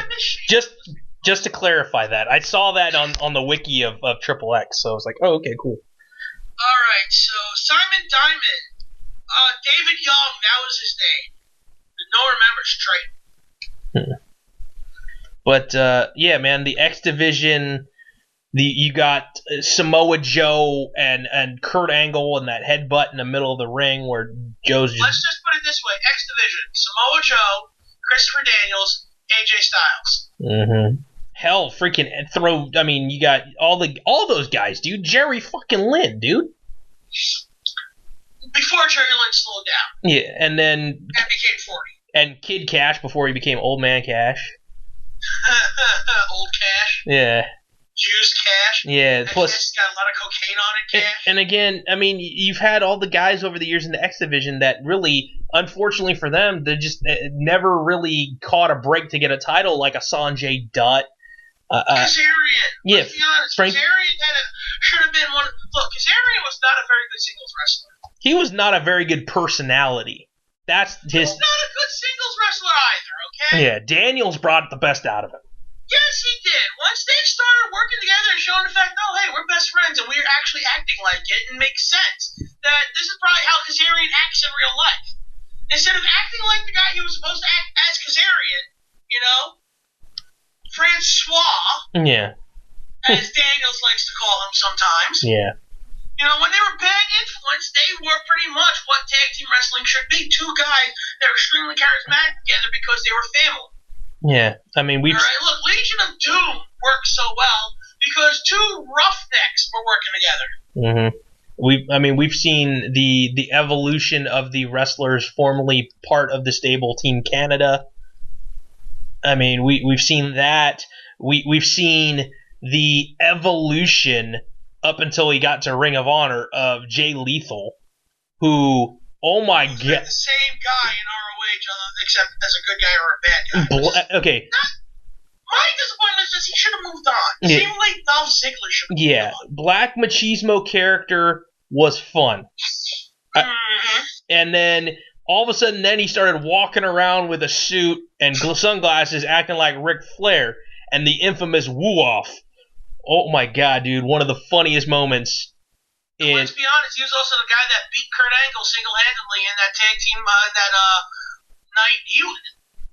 just to clarify that. I saw that on the wiki of Triple X, so I was like, oh, okay, cool. Alright, so Simon Diamond. David Young, that was his name. No one remembers Triton. But yeah, man, the X Division, you got Samoa Joe and Kurt Angle and that headbutt in the middle of the ring where Joe's just... Let's just put it this way: X Division, Samoa Joe, Christopher Daniels, AJ Styles. Mm-hmm. Hell, freaking throw! I mean, you got all those guys, dude. Jerry fucking Lynn, dude. Before Jerry Lynn slowed down. Yeah, and then and became 40. And Kid Cash before he became Old Man Cash. Old Cash. Yeah. Used Cash. Yeah. That plus, Cash got a lot of cocaine on it, Cash. And again, I mean, you've had all the guys over the years in the X Division that really, unfortunately for them, they just never really caught a break to get a title, like a Sanjay Dutt. Kazarian. Yeah. Let's be honest. Kazarian should have been one. Look, Kazarian was not a very good singles wrestler. He was not a very good personality. That's his. He was not a good singles wrestler either. Okay. Yeah, Daniels brought the best out of him. Yes, he did. Once they started working together and showing the fact, oh, hey, we're best friends and we're actually acting like it, and makes sense that this is probably how Kazarian acts in real life. Instead of acting like the guy he was supposed to act as Kazarian, Francois. Yeah. As Daniels likes to call him sometimes. Yeah. When they were Bad Influence, they were pretty much what tag team wrestling should be. Two guys that were extremely charismatic together because they were family. Yeah, I mean, we. Alright, look, Legion of Doom worked so well because two roughnecks were working together. Mm-hmm. We've seen the evolution of the wrestlers formerly part of the stable Team Canada. I mean, we've seen that. We've seen the evolution up until he got to Ring of Honor of Jay Lethal, who, oh my god, the same guy in ROH, except as a good guy or a bad guy. Okay. My disappointment is he should have moved on. It seemed like Dolph Ziggler should have moved on. Black Machismo character was fun. And then all of a sudden, then he started walking around with a suit and sunglasses, acting like Ric Flair, and the infamous woo-off. Oh my god, dude! One of the funniest moments. Let's be honest, he was also the guy that beat Kurt Angle single-handedly in that tag team night.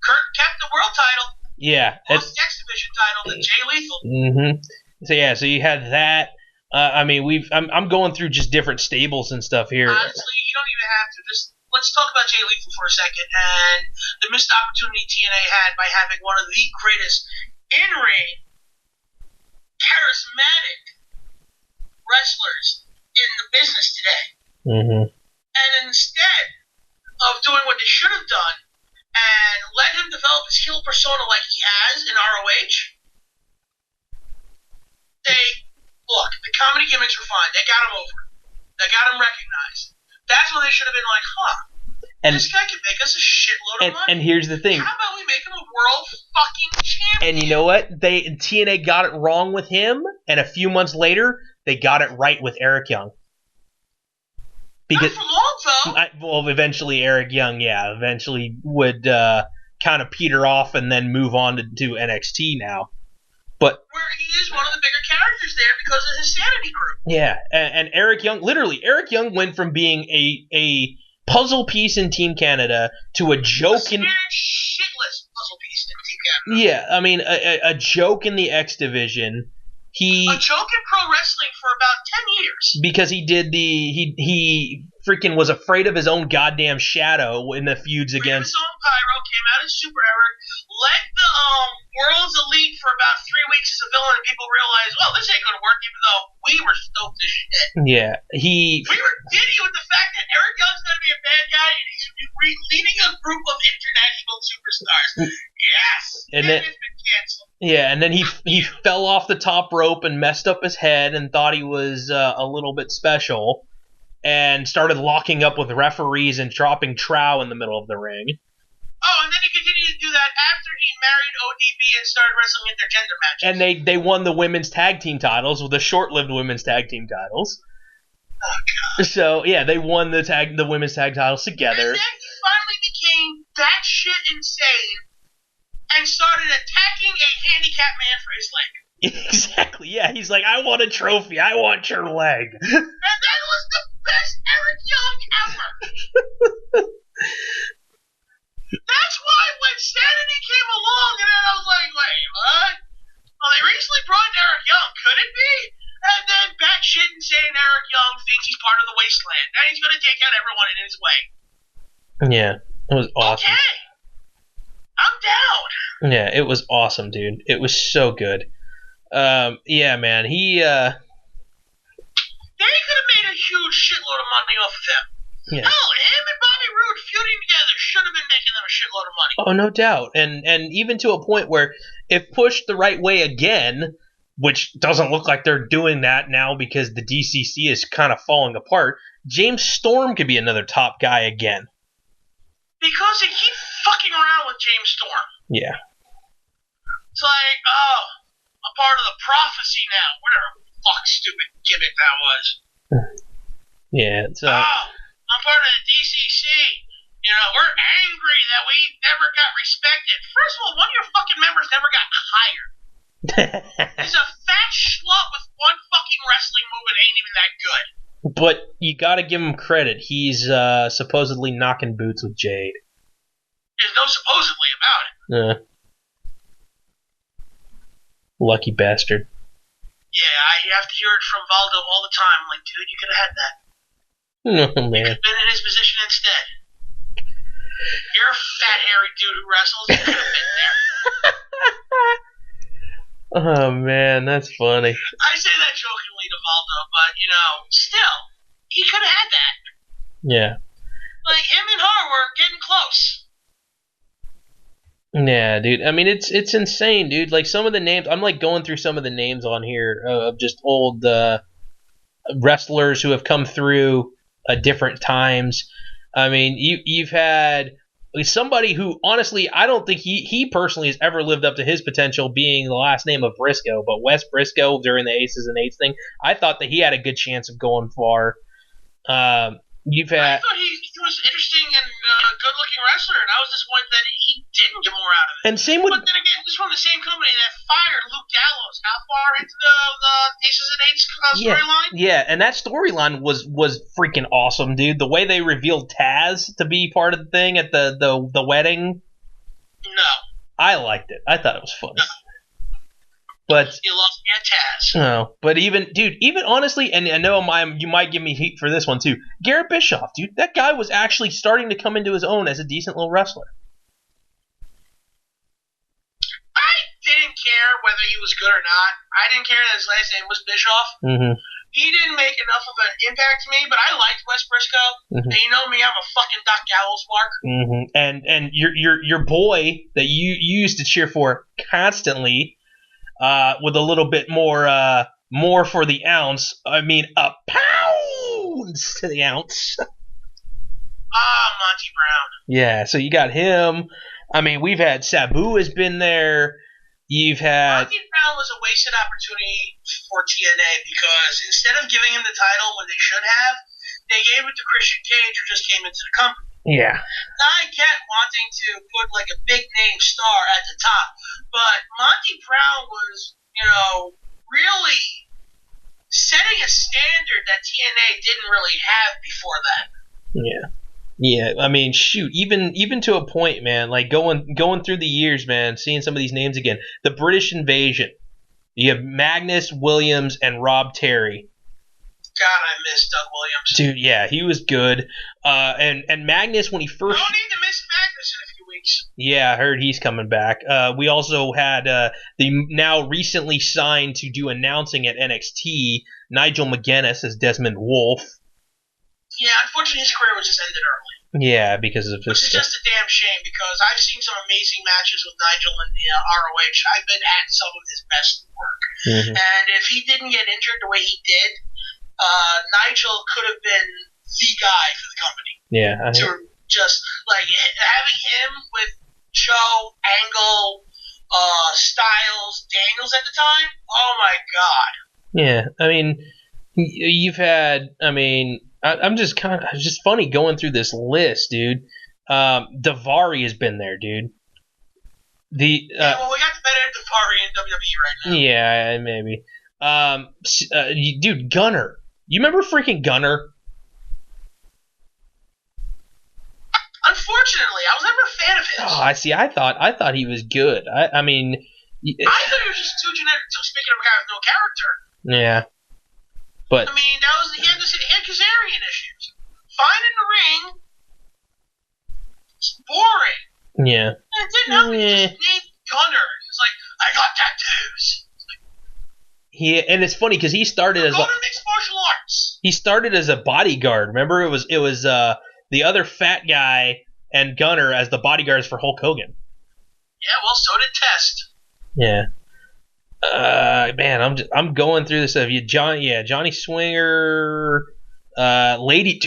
Kurt kept the world title. Yeah, lost the X Division title to Jay Lethal. Mm-hmm. So you had that. I mean, I'm going through just different stables and stuff here. Honestly, you don't even have to. Let's talk about Jay Lethal for a second and the missed opportunity TNA had by having one of the greatest in-ring, charismatic wrestlers in the business today. Mm-hmm. And instead of doing what they should have done and let him develop his heel persona like he has in ROH, the comedy gimmicks were fine. They got him over. They got him recognized. That's when they should have been like, this guy can make us a shitload of money. And here's the thing. How about we make him a world fucking champion? And you know what? TNA got it wrong with him, and a few months later, they got it right with Eric Young. Not for long, though. Eventually Eric Young, eventually would kind of peter off and then move on to NXT now. But where he is one of the bigger characters there because of his Sanity group. Yeah, and Eric Young went from being a puzzle piece in Team Canada to a joke in shitless puzzle piece in Team Canada. Yeah, I mean a joke in the X Division. A joke in pro wrestling for about 10 years. Because he did he freaking was afraid of his own goddamn shadow in the feuds against. His own pyro, came out as Super Eric, led the World's Elite for about 3 weeks as a villain, and people realized, well, this ain't gonna work, even though we were stoked as shit. Yeah, we were giddy with the fact that Eric Young's gonna be a bad guy, and he's leading a group of international superstars. Yes, and then it's been canceled. Yeah, and then he fell off the top rope and messed up his head and thought he was a little bit special, and started locking up with referees and dropping trow in the middle of the ring. Oh, and then he continued to do that after he married ODB and started wrestling intergender matches. And they won the women's tag team titles, with the short-lived women's tag team titles. Oh god. So yeah, they won the women's tag titles together. And then he finally became batshit insane and started attacking a handicapped man for his leg. Exactly, yeah. He's like, I want a trophy. I want your leg. And that was the best Eric Young ever. That's why when Sanity came along, and then I was like, wait, what? Well, they recently brought in Eric Young. Could it be? And then batshit insane Eric Young thinks he's part of the wasteland. And he's going to take out everyone in his way. Yeah, it was awesome. Okay. I'm down. Yeah, it was awesome, dude. It was so good. Yeah, man. He could have made a huge shitload of money off of him. Yeah. Hell, him and Bobby Roode feuding together should have been making them a shitload of money. Oh, no doubt. And even to a point where, if pushed the right way again, which doesn't look like they're doing that now because the DCC is kind of falling apart, James Storm could be another top guy again. Because they keep fucking around with James Storm. Yeah. It's like, I'm part of the prophecy now. Whatever fuck stupid gimmick that was. Yeah, it's I'm part of the DCC. You know, we're angry that we never got respected. First of all, one of your fucking members never got hired. He's a fat schlup with one fucking wrestling move and ain't even that good. But you gotta give him credit. He's supposedly knocking boots with Jade. There's no supposedly about it. Lucky bastard. Yeah, I have to hear it from Valdo all the time. I'm like, dude, you could have had that. Oh, man. You could have been in his position instead. You're a fat, hairy dude who wrestles. You could have been there. Oh, man, that's funny. I say that jokingly to Valdo, but, you know, still, he could have had that. Yeah. Like, him and her were getting close. Yeah, dude. I mean, it's insane, dude. Like, some of the names, I'm like going through some of the names on here of just old wrestlers who have come through different times. I mean, you've had somebody who, honestly, I don't think he personally has ever lived up to his potential, being the last name of Briscoe. But Wes Briscoe, during the Aces and Eights thing, I thought that he had a good chance of going far. You've had. I thought he was interesting and a good-looking wrestler, and I was disappointed that he didn't get more out of it. And same with. But then again, this is from the same company that fired Luke Gallows. How far into the Aces and Eights storyline? Yeah, and that storyline was freaking awesome, dude. The way they revealed Taz to be part of the thing at the wedding. No. I liked it. I thought it was funny. No. But you lost me at Taz. No, but even honestly, and I know you might give me heat for this one too. Garrett Bischoff, dude, that guy was actually starting to come into his own as a decent little wrestler. I didn't care whether he was good or not. I didn't care that his last name was Bischoff. Mm-hmm. He didn't make enough of an impact to me, but I liked Wes Briscoe. Mm-hmm. And you know me, I'm a fucking Doc Gallows mark. Mm-hmm. And your boy that you used to cheer for constantly. With a little bit more for the ounce. I mean, a pounds to the ounce. Monty Brown. Yeah, so you got him. I mean, we've had Sabu has been there. You've had... Monty Brown was a wasted opportunity for TNA because instead of giving him the title when they should have, they gave it to Christian Cage, who just came into the company. Yeah. I get wanting to put like a big name star at the top, but Monty Brown was, really setting a standard that TNA didn't really have before that. Yeah. Yeah, I mean, shoot, even to a point, man, like going through the years, man, seeing some of these names again. The British Invasion. You have Magnus Williams and Rob Terry. God, I miss Doug Williams. Dude, yeah, he was good. And Magnus, when he first... I don't need to miss Magnus in a few weeks. Yeah, I heard he's coming back. We also had the now recently signed to do announcing at NXT, Nigel McGuinness as Desmond Wolfe. Yeah, unfortunately his career was just ended early. Yeah, because of his... Which is just a damn shame, because I've seen some amazing matches with Nigel in the ROH. I've been at some of his best work. Mm-hmm. And if he didn't get injured the way he did... Nigel could have been the guy for the company. Yeah. To just, like, having him with Joe, Angle, Styles, Daniels at the time, oh my god. Yeah, I mean, you've had, I'm just it's just funny going through this list, dude. Daivari has been there, dude. We got the better Daivari in WWE right now. Yeah, maybe. Dude, Gunner. You remember freaking Gunner? Unfortunately, I was never a fan of his. Oh, I see. I thought he was good. I thought he was just too generic. Speaking of a guy with no character. Yeah. But he had Kazarian issues. Fine in the ring. It's boring. Yeah. And it didn't help me. He just named Gunner. He's like, I got tattoos. And it's funny because he started as mixed martial arts. He started as a bodyguard. Remember, it was the other fat guy and Gunner as the bodyguards for Hulk Hogan. Yeah, well, so did Test. Yeah. Man, I'm going through this stuff. Johnny Swinger, Lady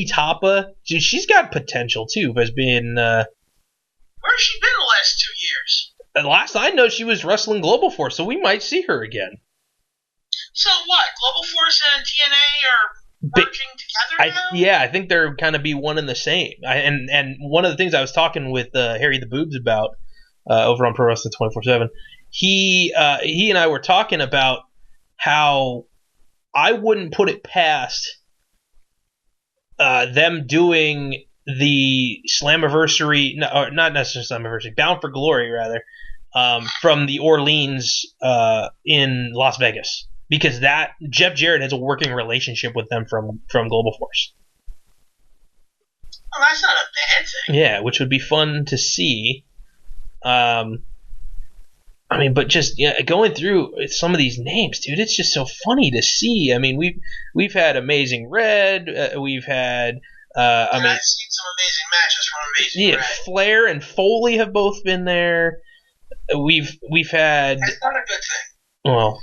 Tapa. Dude, she's got potential too, but has been. Where's she been the last 2 years? Last I know, she was wrestling Global Force, so we might see her again. So what? Global Force and TNA are merging together now? Yeah, I think they're kind of be one and the same. And one of the things I was talking with Harry the Boobs about over on Pro Wrestling 24/7, he and I were talking about how I wouldn't put it past them doing the Slammiversary, not necessarily Slammiversary, Bound for Glory rather, from the Orleans in Las Vegas. Because Jeff Jarrett has a working relationship with them from Global Force. Well, that's not a bad thing. Yeah, which would be fun to see. I I mean, but just going through some of these names, dude, it's just so funny to see. I mean, we've had Amazing Red, we've had. I've seen some amazing matches from Amazing Red. Flair and Foley have both been there. We've had. That's not a good thing. Well.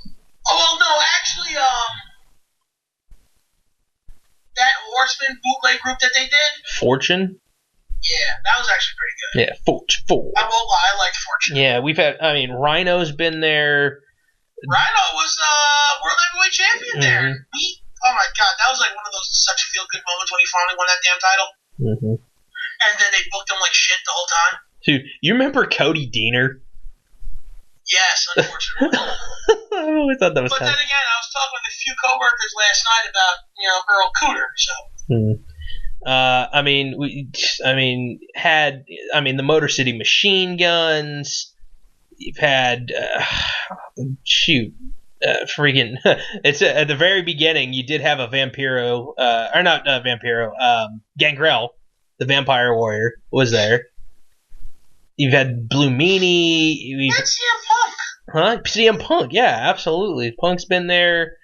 Oh well, no, actually, that Horseman bootleg group that they did. Fortune. Yeah, that was actually pretty good. Yeah, Fortune. I won't lie, I liked Fortune. Yeah, we've had. I mean, Rhino's been there. Rhino was world heavyweight champion there. Oh my god, that was like one of those such feel good moments when he finally won that damn title. And then they booked him like shit the whole time. Dude, you remember Cody Deaner? Yes, unfortunately. I always thought that was. But then again, I was talking with a few coworkers last night about Earl Cooter. So. The Motor City Machine Guns. You've had freaking. It's at the very beginning. You did have a Vampiro, or not Vampiro. Gangrel, the Vampire Warrior, was there. You've had Blue Meanie. That's CM Punk. Huh? CM Punk, yeah, absolutely. Punk's been there.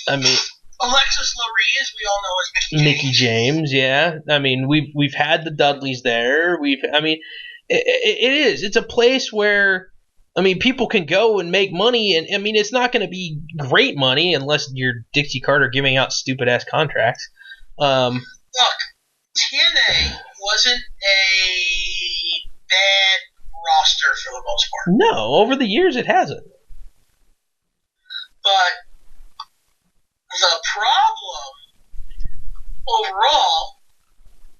I mean, Alexis Lurie, as we all know, as Mickey James, yeah. I mean, we've had the Dudleys there. It is. It's a place where, I mean, people can go and make money, and I mean, it's not going to be great money unless you're Dixie Carter giving out stupid ass contracts. Look, TNA wasn't a bad roster for the most part. No, over the years it hasn't. But the problem overall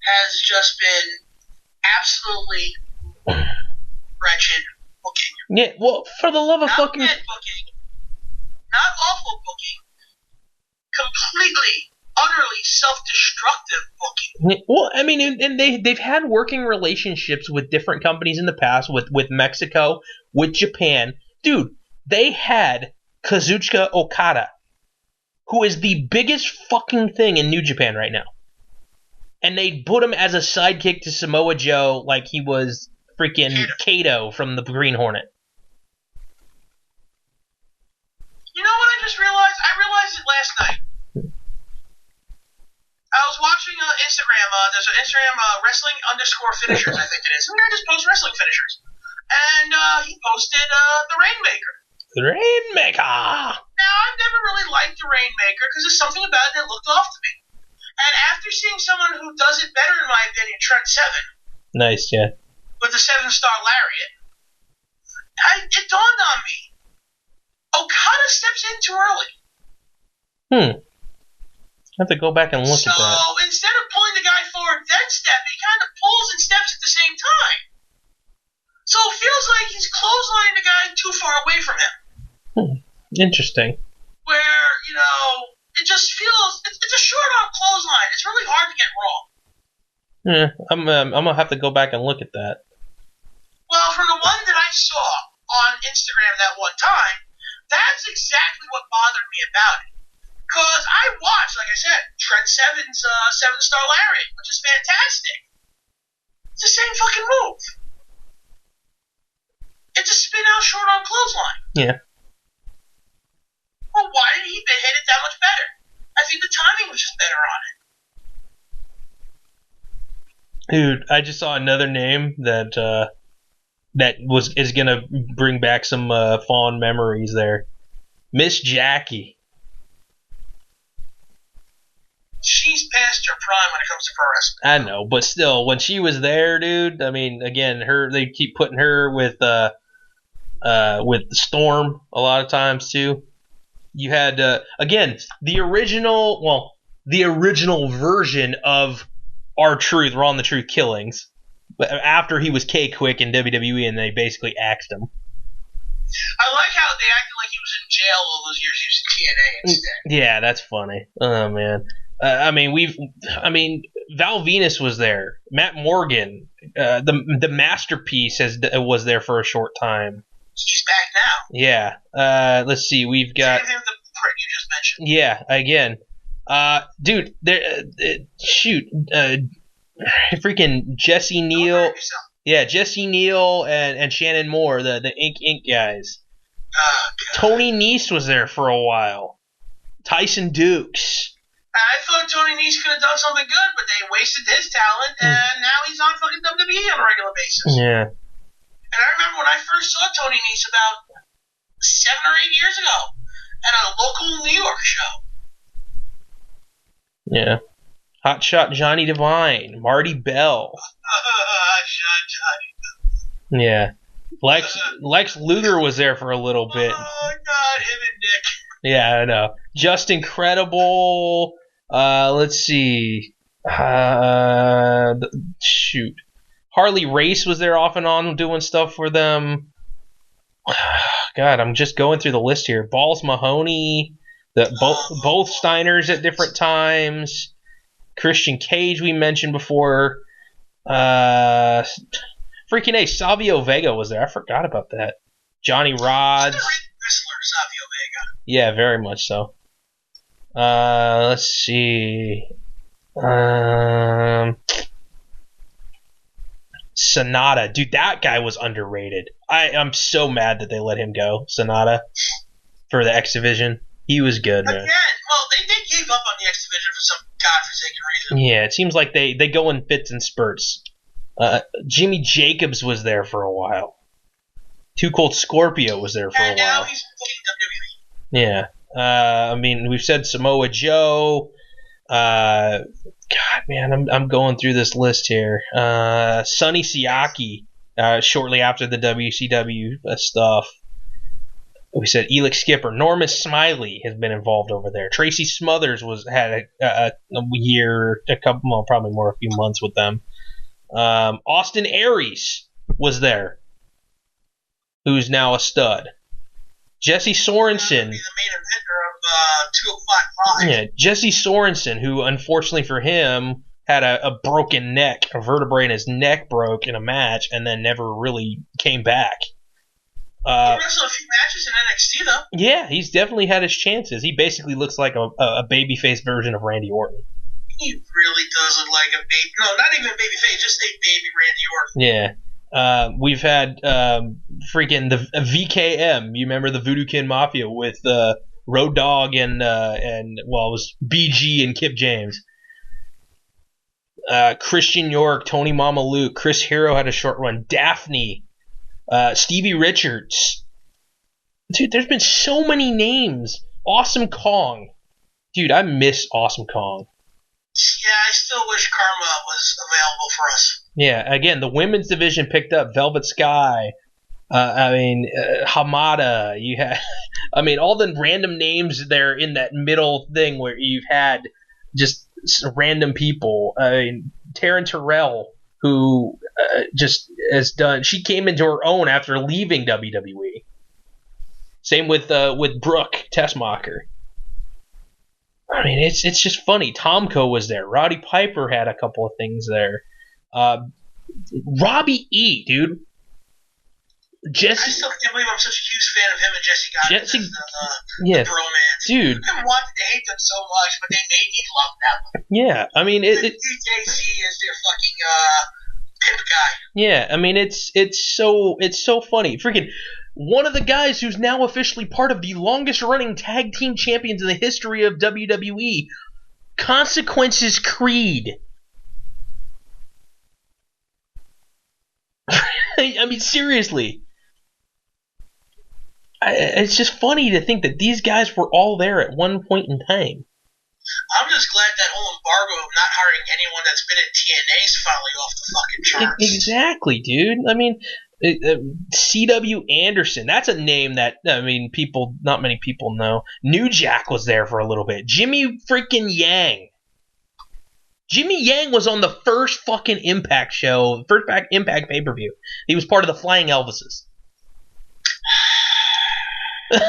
has just been absolutely wretched booking. Yeah, well, for the love of not fucking... bad booking, not awful booking, completely, utterly self-destructive booking. Well, I mean, and they've had working relationships with different companies in the past, with Mexico, with Japan. Dude, they had Kazuchika Okada, who is the biggest fucking thing in New Japan right now. And they put him as a sidekick to Samoa Joe like he was freaking Kato from the Green Hornet. You know what I just realized? I realized it last night. I was watching Instagram. There's an Instagram wrestling_finishers, I think it is. And I just post wrestling finishers. And he posted the Rainmaker. The Rainmaker! Now, I've never really liked the Rainmaker because there's something about it that looked off to me. And after seeing someone who does it better, in my opinion, Trent Seven. Nice, yeah. With the 7-star lariat, it dawned on me. Okada steps in too early. I have to go back and look at that. So instead of pulling the guy forward, then step, he kind of pulls and steps at the same time. So it feels like he's clotheslining the guy too far away from him. Interesting. Where, it just feels, it's a short-arm clothesline. It's really hard to get wrong. Yeah, I'm gonna have to go back and look at that. Well, from the one that I saw on Instagram that one time, that's exactly what bothered me about it. Because I watched, like I said, Trent Seven's 7-star lariat, which is fantastic. It's the same fucking move. It's a spin-out short-arm clothesline. Yeah. Well, why did he hit it that much better? I think the timing was just better on it. Dude, I just saw another name that is gonna bring back some fond memories there. Miss Jackie. She's past her prime when it comes to pro wrestling. I know, but still, when she was there, dude. I mean, again, they keep putting her with Storm a lot of times too. You had again the original version of R-Truth, Raw and the Truth Killings, but after he was K-Quick in WWE, and they basically axed him. I like how they acted like he was in jail all those years using TNA instead. Yeah, that's funny. Oh man. Val Venus was there. Matt Morgan, the Masterpiece was there for a short time. She's back now. Yeah. Let's see. We've got. Same thing with the prick you just mentioned. Yeah. Again. Dude. Freaking Jesse Neal. Yeah, Jesse Neal and Shannon Moore, the Ink guys. Oh, God. Tony Nese was there for a while. Tyson Dukes. I thought Tony Nese could have done something good, but they wasted his talent, and now he's on fucking WWE on a regular basis. Yeah. And I remember when I first saw Tony Nese about 7 or 8 years ago at a local New York show. Yeah. Hotshot Johnny Devine, Marty Bell. Johnny. Yeah. Lex Luger was there for a little bit. Oh, God, him and Nick. Yeah, I know. Just Incredible. Let's see. Shoot. Harley Race was there off and on doing stuff for them. God, I'm just going through the list here. Balls Mahoney. Both Steiners at different times. Christian Cage we mentioned before. Freaking A, Savio Vega was there. I forgot about that. Johnny Rods. Wrestler, Savio Vega. Yeah, very much so. Let's see. Sonata. Dude, that guy was underrated. I'm so mad that they let him go, Sonata, for the X Division. He was good, man. Again, well, they gave up on the X Division for some godforsaken reason. Yeah, it seems like they go in fits and spurts. Jimmy Jacobs was there for a while. Too Cold Scorpio was there for a while. And now he's fucking WWE. Yeah. I mean, we've said Samoa Joe. God, man, I'm going through this list here. Sonny Siaki, shortly after the WCW stuff. We said Elix Skipper. Norman Smiley has been involved over there. Tracy Smothers had a year, a couple, well, probably more, a few months with them. Austin Aries was there, who's now a stud. Jesse Sorensen. Be the main eventer of 205 Live. Yeah, Jesse Sorensen, who unfortunately for him had a broken neck, a vertebrae in his neck broke in a match, and then never really came back. He wrestled a few matches in NXT though. Yeah, he's definitely had his chances. He basically looks like a babyface version of Randy Orton. He really does look like a baby. No, not even a babyface, just a baby Randy Orton. Yeah. We've had freaking the VKM. You remember the Voodoo Kin Mafia with Road Dogg and well, it was BG and Kip James. Christian York, Tony Mamaluke, Chris Hero had a short run. Daphne, Stevie Richards. Dude, there's been so many names. Awesome Kong. Dude, I miss Awesome Kong. Yeah, I still wish Karma was available for us. Yeah, again, the women's division picked up Velvet Sky. Hamada. You had, all the random names there in that middle thing where you've had just random people. Taryn Terrell, who just has done. She came into her own after leaving WWE. Same with Brooke Tessmacher. It's just funny. Tomko was there. Roddy Piper had a couple of things there. Robbie E, dude. I still can't believe I'm such a huge fan of him and Jesse Godden. Yeah, the bromance. Dude. I wanted to hate them so much, but they made me love them. Yeah, DJC is their fucking pimp guy. Yeah, it's so funny. Freaking one of the guys who's now officially part of the longest running tag team champions in the history of WWE, Consequences Creed. Seriously. It's just funny to think that these guys were all there at one point in time. I'm just glad that whole embargo of not hiring anyone that's been in TNA is finally off the fucking charts. Exactly, dude. C.W. Anderson, that's a name that, not many people know. New Jack was there for a little bit. Jimmy freaking Yang. Jimmy Yang was on the first fucking Impact show, first Impact pay-per-view. He was part of the Flying Elvises. Yeah.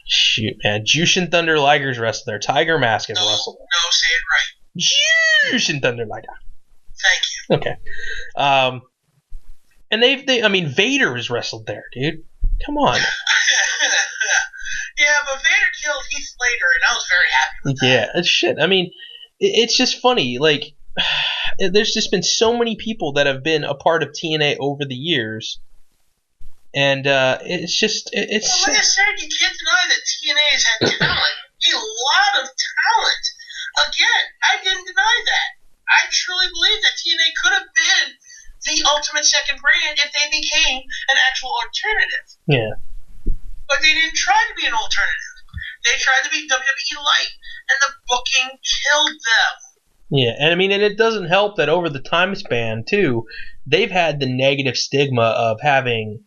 Shoot, man. Jushin Thunder Liger's wrestled there. Tiger Mask has wrestled there. No, say it right. Jushin Thunder Liger. Thank you. Okay. And Vader has wrestled there, dude. Come on. Yeah, but Vader killed Heath Slater, and I was very happy with that. Yeah, it's shit. It's just funny. Like, there's just been so many people that have been a part of TNA over the years, and it's just it's. Well, like I said, you can't deny that TNA has had talent, a lot of talent. Again, I didn't deny that. I truly believe that TNA could have been the ultimate second brand if they became an actual alternative. Yeah. But they didn't try to be an alternative. They tried to be WWE Light, and the booking killed them. Yeah, and I mean, and it doesn't help that over the time span, too, they've had the negative stigma of having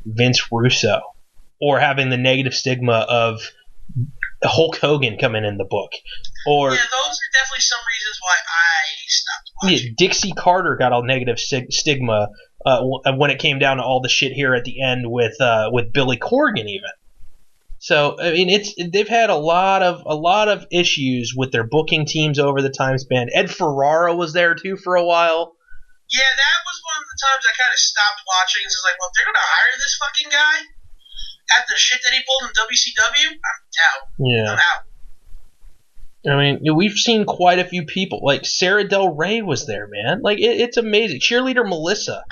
Vince Russo, or having the negative stigma of Hulk Hogan coming in the book. Or, yeah, those are definitely some reasons why I stopped watching. Yeah, Dixie Carter got a negative stigma when it came down to all the shit here at the end with Billy Corgan even. So I mean, they've had a lot of issues with their booking teams over the time span. Ed Ferrara was there too for a while. Yeah, that was one of the times I kind of stopped watching. It's like, well, if they're gonna hire this fucking guy after the shit that he pulled in WCW, I'm out. Yeah. I'm out. I mean, we've seen quite a few people. Like, Sarah Del Rey was there, man. Like, it's amazing. Cheerleader Melissa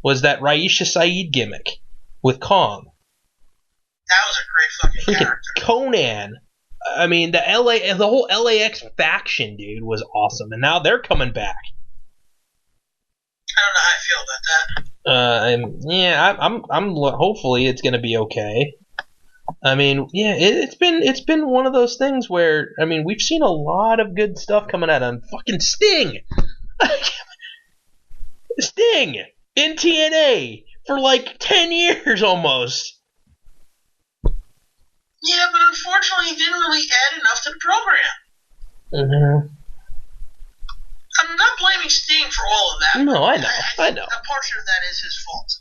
was that Raisha Saeed gimmick with Kong. That was a great fucking character. Conan. I mean, the whole LAX faction, dude, was awesome. And now they're coming back. I don't know how I feel about that. I'm hopefully it's gonna be okay. I mean, yeah, it's been one of those things where, I mean, we've seen a lot of good stuff coming out of fucking Sting. Sting in TNA for like 10 years almost. Yeah, but unfortunately he didn't really add enough to the program. Mm-hmm. I'm not blaming Sting for all of that. No, I know. A portion of that is his fault.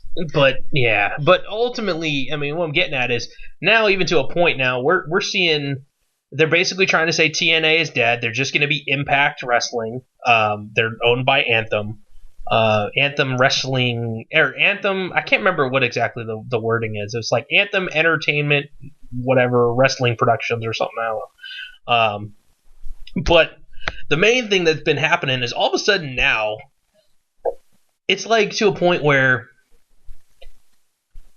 But ultimately, I mean, what I'm getting at is now, even to a point now, we're seeing they're basically trying to say TNA is dead. They're just going to be Impact Wrestling. They're owned by Anthem. Anthem Wrestling or Anthem. I can't remember what exactly the wording is. It's like Anthem Entertainment, whatever Wrestling Productions or something. I don't know. But the main thing that's been happening is all of a sudden now, it's like to a point where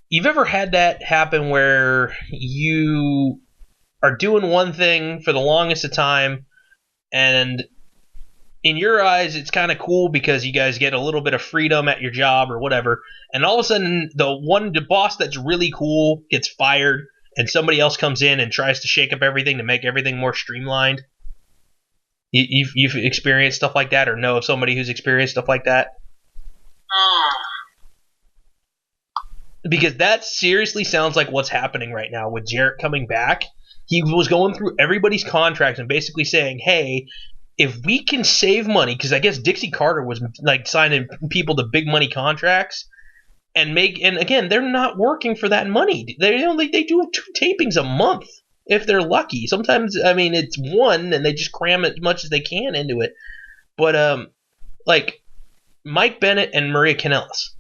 you've ever had that happen where you are doing one thing for the longest of time, and in your eyes it's kind of cool because you guys get a little bit of freedom at your job or whatever, and all of a sudden the boss that's really cool gets fired and somebody else comes in and tries to shake up everything to make everything more streamlined. You've experienced stuff like that, or know of somebody who's experienced stuff like that? Because that seriously sounds like what's happening right now with Jarrett coming back. He was going through everybody's contracts and basically saying, hey, if we can save money, because I guess Dixie Carter was like signing people to big money contracts, and again, they're not working for that money. They do 2 tapings a month. If they're lucky. Sometimes, I mean, it's one, and they just cram as much as they can into it. But, like, Mike Bennett and Maria Kanellis,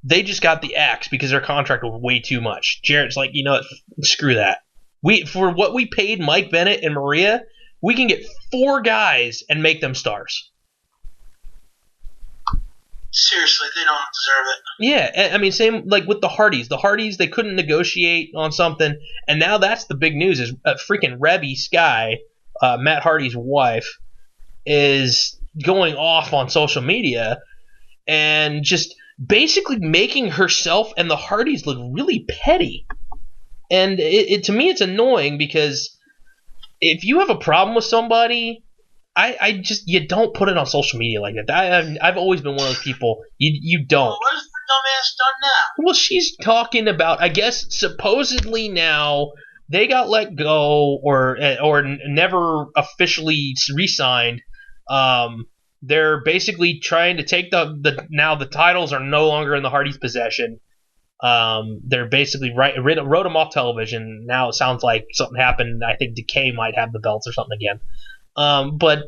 they just got the axe because their contract was way too much. Jarrett's like, you know what, screw that. For what we paid Mike Bennett and Maria, we can get 4 guys and make them stars. Seriously, they don't deserve it. Yeah, I mean, same like with the Hardys. The Hardys, they couldn't negotiate on something, and now that's the big news is freaking Rebby Sky, Matt Hardy's wife, is going off on social media and just basically making herself and the Hardys look really petty. And to me, it's annoying because if you have a problem with somebody, I just, you don't put it on social media like that. I've always been one of those people. You don't. Well, what has the dumbass done now? Well, she's talking about, I guess, supposedly now they got let go or never officially re-signed. They're basically trying to take now the titles are no longer in the Hardys' possession. They're basically wrote them off television. Now it sounds like something happened. I think Decay might have the belts or something again. But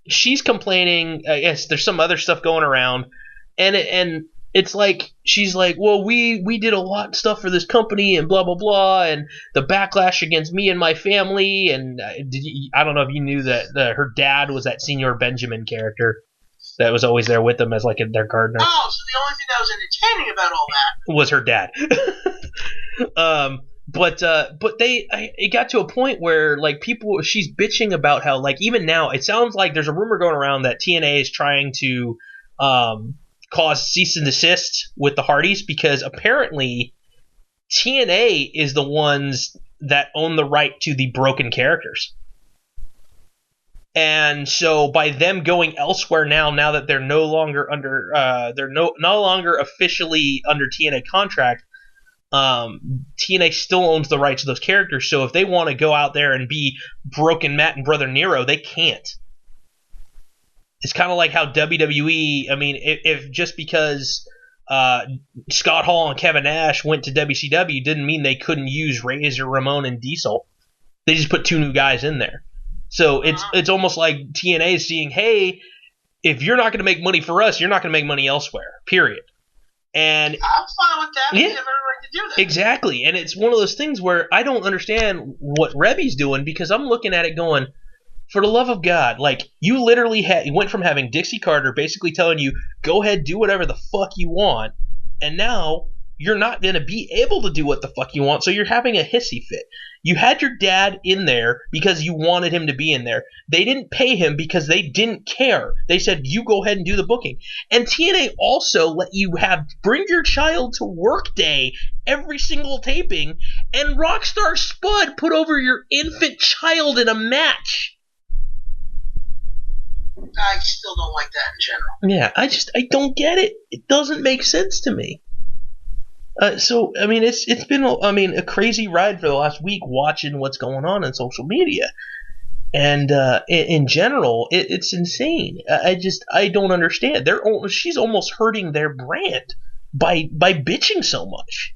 she's complaining. I guess there's some other stuff going around, and it's like she's like, well, we did a lot of stuff for this company and blah blah blah, and the backlash against me and my family. And I don't know if you knew that her dad was that Senior Benjamin character. that was always there with them as like their gardener. Oh, so the only thing that was entertaining about all that was her dad. It got to a point where like she's bitching about how like even now it sounds like there's a rumor going around that TNA is trying to cause cease and desist with the Hardys because apparently TNA is the ones that own the right to the broken characters. And so by them going elsewhere now that they're no longer under no longer officially under TNA contract, TNA still owns the rights to those characters. So if they want to go out there and be Broken Matt and Brother Nero, they can't. It's kind of like how WWE, I mean, if just because Scott Hall and Kevin Nash went to WCW didn't mean they couldn't use Razor, Ramon, and Diesel. They just put 2 new guys in there. So it's almost like TNA is seeing, hey, if you're not going to make money for us, you're not going to make money elsewhere, period. And I'm fine with that. Yeah, they have every right to do that. Exactly. And it's one of those things where I don't understand what Rebby's doing because I'm looking at it going, for the love of God, like, you literally went from having Dixie Carter basically telling you, go ahead, do whatever the fuck you want, and now you're not going to be able to do what the fuck you want, so you're having a hissy fit. You had your dad in there because you wanted him to be in there. They didn't pay him because they didn't care. They said, you go ahead and do the booking. And TNA also let you bring your child to work day every single taping, and Rockstar Spud put over your infant child in a match. I still don't like that in general. Yeah, I don't get it. It doesn't make sense to me. So I mean, it's been a crazy ride for the last week watching what's going on in social media, and in general, it's insane. I don't understand. She's almost hurting their brand by bitching so much.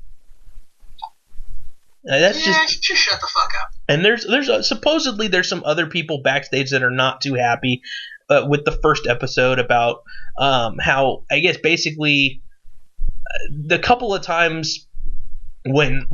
That's just shut the fuck up. And there's supposedly there's some other people backstage that are not too happy with the first episode about how I guess basically the couple of times when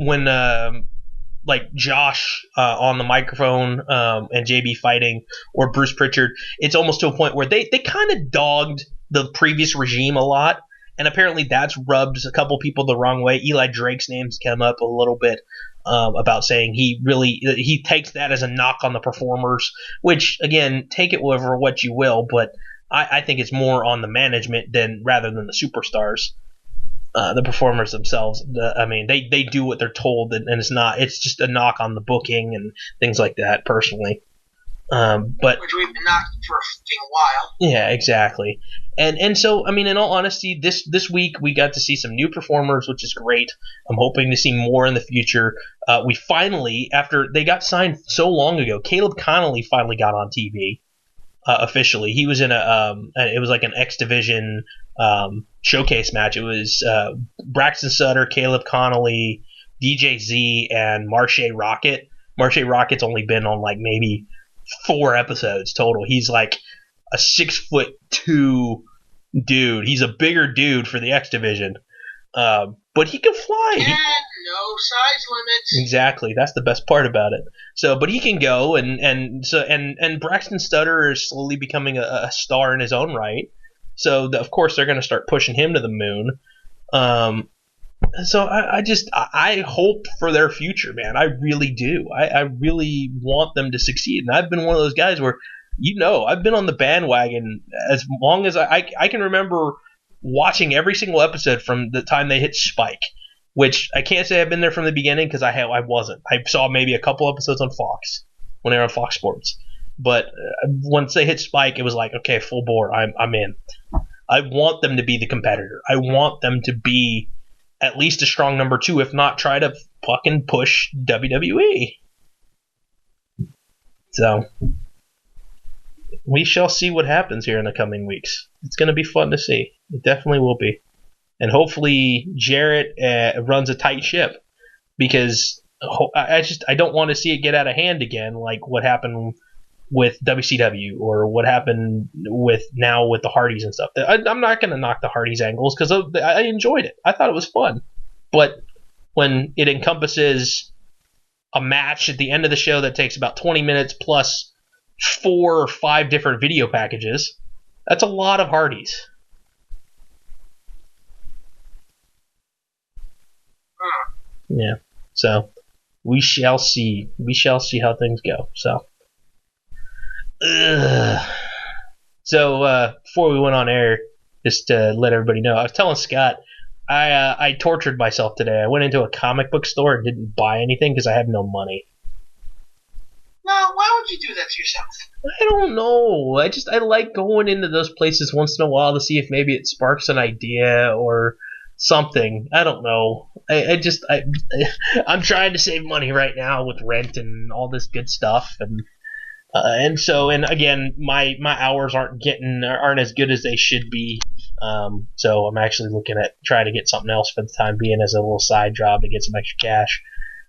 like Josh on the microphone and JB fighting or Bruce Pritchard, it's almost to a point where they kind of dogged the previous regime a lot, and apparently that's rubbed a couple people the wrong way. Eli Drake's name's come up a little bit about saying he takes that as a knock on the performers, which again, take it over what you will, but I think it's more on the management rather than the superstars. The performers themselves, they do what they're told, and it's just a knock on the booking and things like that, personally. But which we've been knocking for a while. Yeah, exactly. And so, I mean, in all honesty, this week we got to see some new performers, which is great. I'm hoping to see more in the future. We finally, after they got signed so long ago, Caleb Connolly finally got on TV. Officially, he was in it was like an X Division showcase match. It was Braxton Sutter, Caleb Connolly, DJ Z, and Marshe Rocket. Marshe Rocket's only been on like maybe 4 episodes total. He's like a 6'2" dude. He's a bigger dude for the X Division, but he can fly. And no size limits. Exactly, that's the best part about it. So, but he can go, and Braxton Sutter is slowly becoming a star in his own right. So, of course, they're going to start pushing him to the moon. So I hope for their future, man. I really do. I really want them to succeed. And I've been one of those guys where, I've been on the bandwagon as long as I can remember watching every single episode from the time they hit Spike, which I can't say I've been there from the beginning because I wasn't. I saw maybe a couple episodes on Fox when they were on Fox Sports. But once they hit Spike, it was like, okay, full bore. I'm in. I want them to be the competitor. I want them to be at least a strong number 2, if not try to fucking push WWE. So, we shall see what happens here in the coming weeks. It's going to be fun to see. It definitely will be. And hopefully Jarrett runs a tight ship, because I don't want to see it get out of hand again, like what happened with WCW or what happened with the Hardys and stuff. I'm not going to knock the Hardys angles because I enjoyed it. I thought it was fun. But when it encompasses a match at the end of the show that takes about 20 minutes plus 4 or 5 different video packages, That's a lot of Hardys. Yeah. So we shall see. We shall see how things go. So. So before we went on air, just to let everybody know, I was telling Scott I tortured myself today. I went into a comic book store and didn't buy anything because I have no money. No, why would you do that to yourself? I don't know. I like going into those places once in a while to see if maybe it sparks an idea or something. I don't know. I'm trying to save money right now with rent and all this good stuff, and again, my hours aren't as good as they should be. So I'm actually looking at trying to get something else for the time being as a little side job to get some extra cash.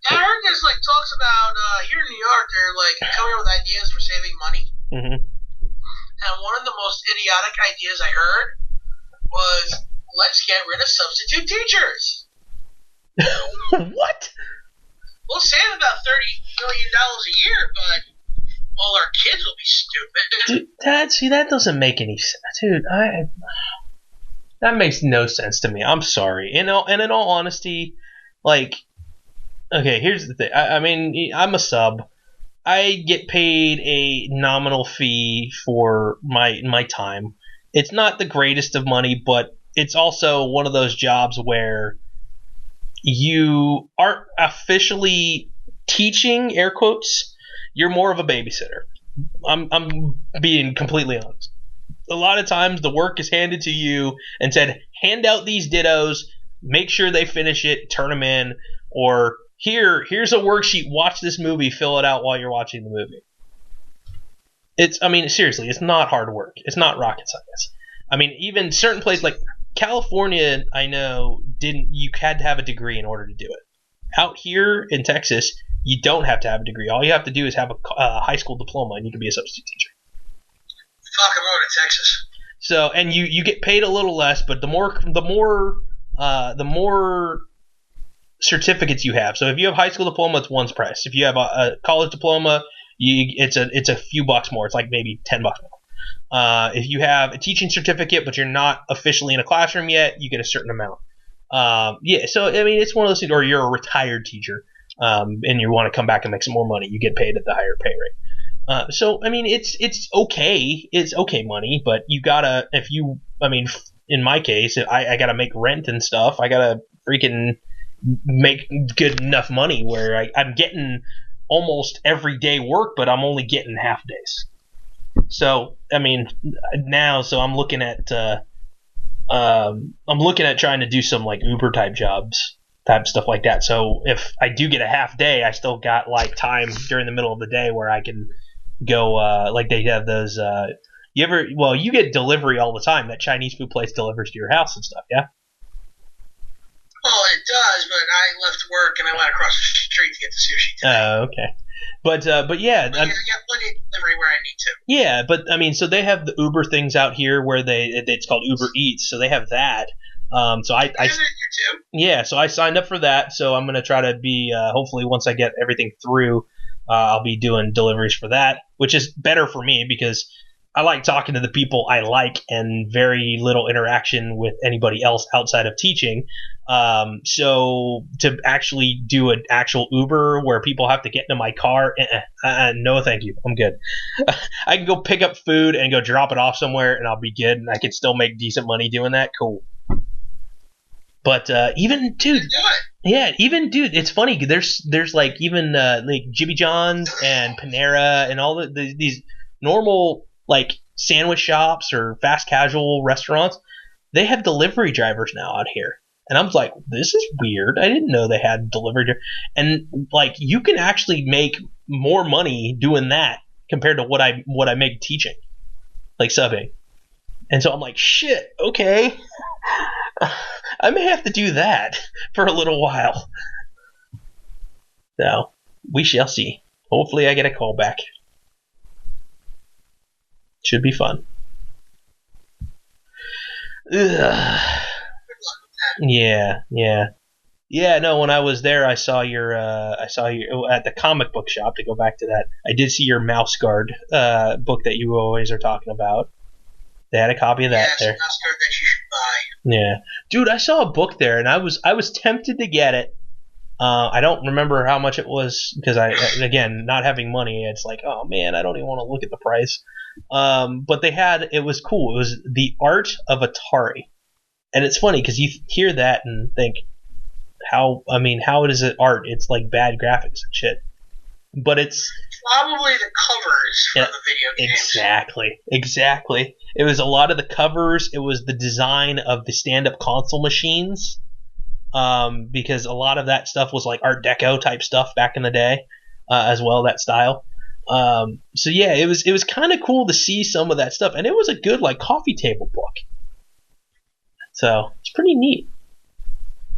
I heard there's talks about here in New York they're coming up with ideas for saving money. Mm-hmm. And one of the most idiotic ideas I heard was let's get rid of substitute teachers. What? We'll save about $30 million a year, but all our kids will be stupid. Dude, that doesn't make any sense, dude. That makes no sense to me. I'm sorry. And in all honesty, okay, here's the thing. I mean, I'm a sub. I get paid a nominal fee for my time. It's not the greatest of money, but it's also one of those jobs where you aren't officially teaching, air quotes. You're more of a babysitter. I'm being completely honest. A lot of times the work is handed to you and said, hand out these dittos, make sure they finish it, turn them in, or here's a worksheet, watch this movie, fill it out while you're watching the movie. Seriously, it's not hard work. It's not rocket science. I mean, even certain places like California, I know, you had to have a degree in order to do it. Out here in Texas, you don't have to have a degree. All you have to do is have a high school diploma, and you can be a substitute teacher. Fuck, I'm going to Texas. So, and you get paid a little less, but the more certificates you have. So if you have high school diploma, it's one's price. If you have a college diploma, it's a few bucks more. It's like maybe $10 more. If you have a teaching certificate, but you're not officially in a classroom yet, you get a certain amount. So I mean, it's one of those things. Or you're a retired teacher, and you want to come back and make some more money, you get paid at the higher pay rate. So I mean, it's okay. It's okay money, but you gotta in my case, I gotta make rent and stuff. I gotta freaking make good enough money where I'm getting almost everyday work, but I'm only getting half days. So I mean, so I'm looking at trying to do some Uber type jobs, type stuff like that. So if I do get a half day, I still got time during the middle of the day where I can go they have those you get delivery all the time. That Chinese food place delivers to your house and stuff, yeah? Well, it does, but I left work and I went across the street to get the sushi today. Oh, okay. But yeah. I got plenty of delivery where I need to. Yeah, but I mean, so they have the Uber things out here where it's called Uber Eats, so they have that. So I here too. Yeah, so I signed up for that, so I'm going to try to be, hopefully once I get everything through, I'll be doing deliveries for that, which is better for me because I like talking to the people I like and very little interaction with anybody else outside of teaching. So to actually do an actual Uber where people have to get into my car, no thank you, I'm good. I can go pick up food and go drop it off somewhere and I'll be good, and I can still make decent money doing that. Cool. But even dude, it's funny. There's even Jimmy John's and Panera and all these normal sandwich shops or fast casual restaurants. They have delivery drivers now out here, and I'm like, this is weird. I didn't know they had delivery. And you can actually make more money doing that compared to what I make teaching, subbing. And so I'm like, shit, okay. I may have to do that for a little while. So, we shall see. Hopefully I get a call back. Should be fun. Ugh. Yeah. No, when I was there, I saw you at the comic book shop. To go back to that, I did see your Mouse Guard book that you always are talking about. They had a copy of that there. Yes, that's good that you should buy. Yeah, dude, I saw a book there, and I was tempted to get it. I don't remember how much it was because again, not having money, it's like, oh man, I don't even want to look at the price. But it was cool. It was The Art of Atari, and it's funny because you hear that and think, how is it art? It's like bad graphics and shit. But it's probably the covers for the video games. Exactly. It was a lot of the covers. It was the design of the stand-up console machines. Because a lot of that stuff was like Art Deco type stuff back in the day, as well, that style. So yeah, it was kind of cool to see some of that stuff, and it was a good like coffee table book. So it's pretty neat.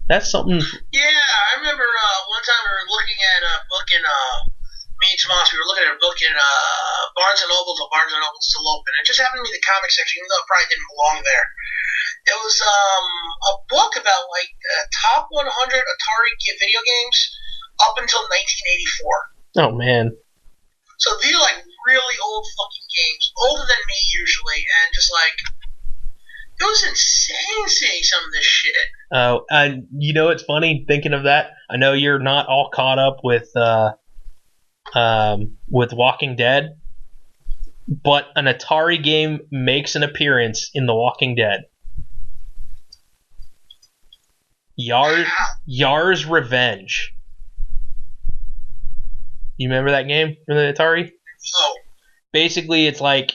That's something. Yeah, I remember one time we were looking at a book in me and Tomas. We were looking at a book in Barnes and Noble till Barnes and Noble's still open. It just happened to be the comic section, even though it probably didn't belong there. It was a book about like top 100 Atari video games up until 1984. Oh man. So these are like really old fucking games, older than me usually, and just like it was insane seeing some of this shit. Oh, and you know it's funny thinking of that. I know you're not all caught up with Walking Dead, but an Atari game makes an appearance in The Walking Dead. Yar's Revenge. You remember that game from the Atari? Oh. Basically, it's like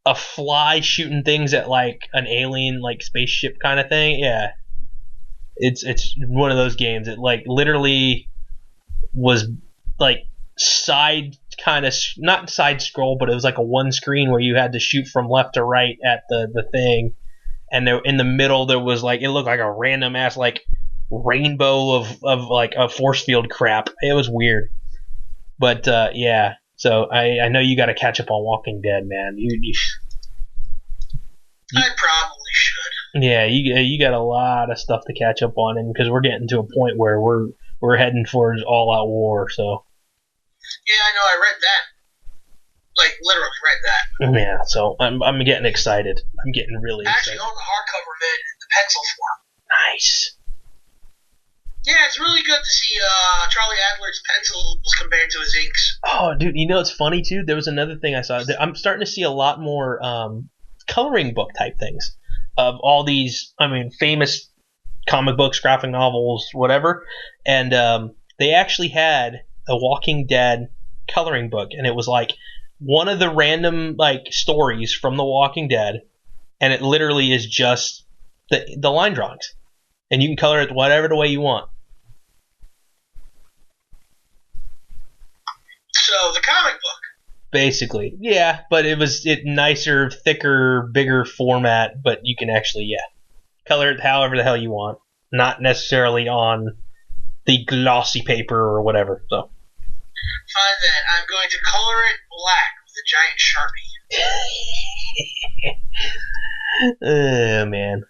a fly shooting things at like an alien like spaceship kind of thing. Yeah. It's one of those games. It like literally was like not side scroll, but it was like a one screen where you had to shoot from left to right at the thing. And there, in the middle, there was like, it looked like a random ass like rainbow of like a force field crap. It was weird, but yeah. So I know you got to catch up on Walking Dead, man. I probably should. Yeah, you got a lot of stuff to catch up on, and because we're getting to a point where we're heading towards all out war. So yeah, I know. I read that. Like literally read that. Yeah, so I'm getting excited. I'm getting really excited. Actually, own the hardcover of it in the pencil form. Nice. Yeah, it's really good to see Charlie Adler's pencils compared to his inks. Oh, dude, you know it's funny too. There was another thing I saw. I'm starting to see a lot more coloring book type things of all these. I mean, famous comic books, graphic novels, whatever. And they actually had a Walking Dead coloring book, and it was like one of the random like stories from The Walking Dead, and it literally is just the line drawings, and you can color it whatever the way you want. So the comic book, basically, yeah, but it was nicer, thicker, bigger format, but you can actually color it however the hell you want, not necessarily on the glossy paper or whatever. So find that I'm going to color it black with a giant Sharpie. Oh, man.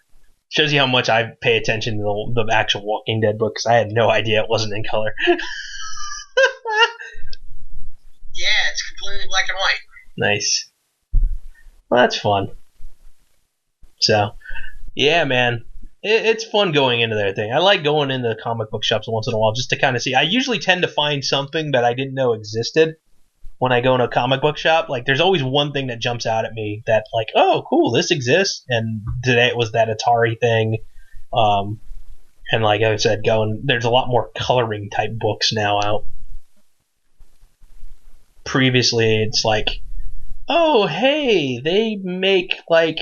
Shows you how much I pay attention to the actual Walking Dead book, because I had no idea it wasn't in color. Yeah, it's completely black and white. Nice. Well, that's fun. So, yeah, man. It's fun going into their thing. I like going into comic book shops once in a while just to kind of see. I usually tend to find something that I didn't know existed when I go in a comic book shop. Like, there's always one thing that jumps out at me that, like, oh, cool, this exists. And today it was that Atari thing. And like I said, there's a lot more coloring type books now out. Previously, it's like, oh, hey, they make, like,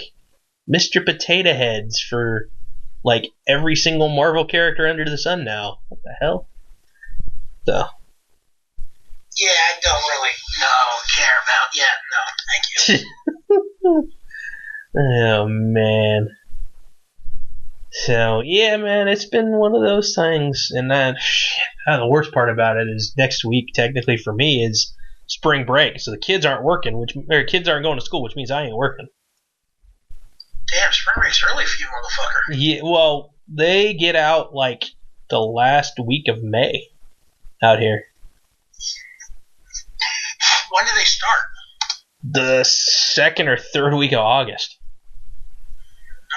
Mr. Potato Heads for, like, every single Marvel character under the sun now. What the hell? So. Yeah, I don't really care about, no, thank you. Oh, man. So, yeah, man, it's been one of those things, and the worst part about it is next week, technically for me, is spring break, so the kids aren't working, kids aren't going to school, which means I ain't working. Damn, spring break's early for you, motherfucker. Yeah, well, they get out like the last week of May out here. When do they start? The second or third week of August.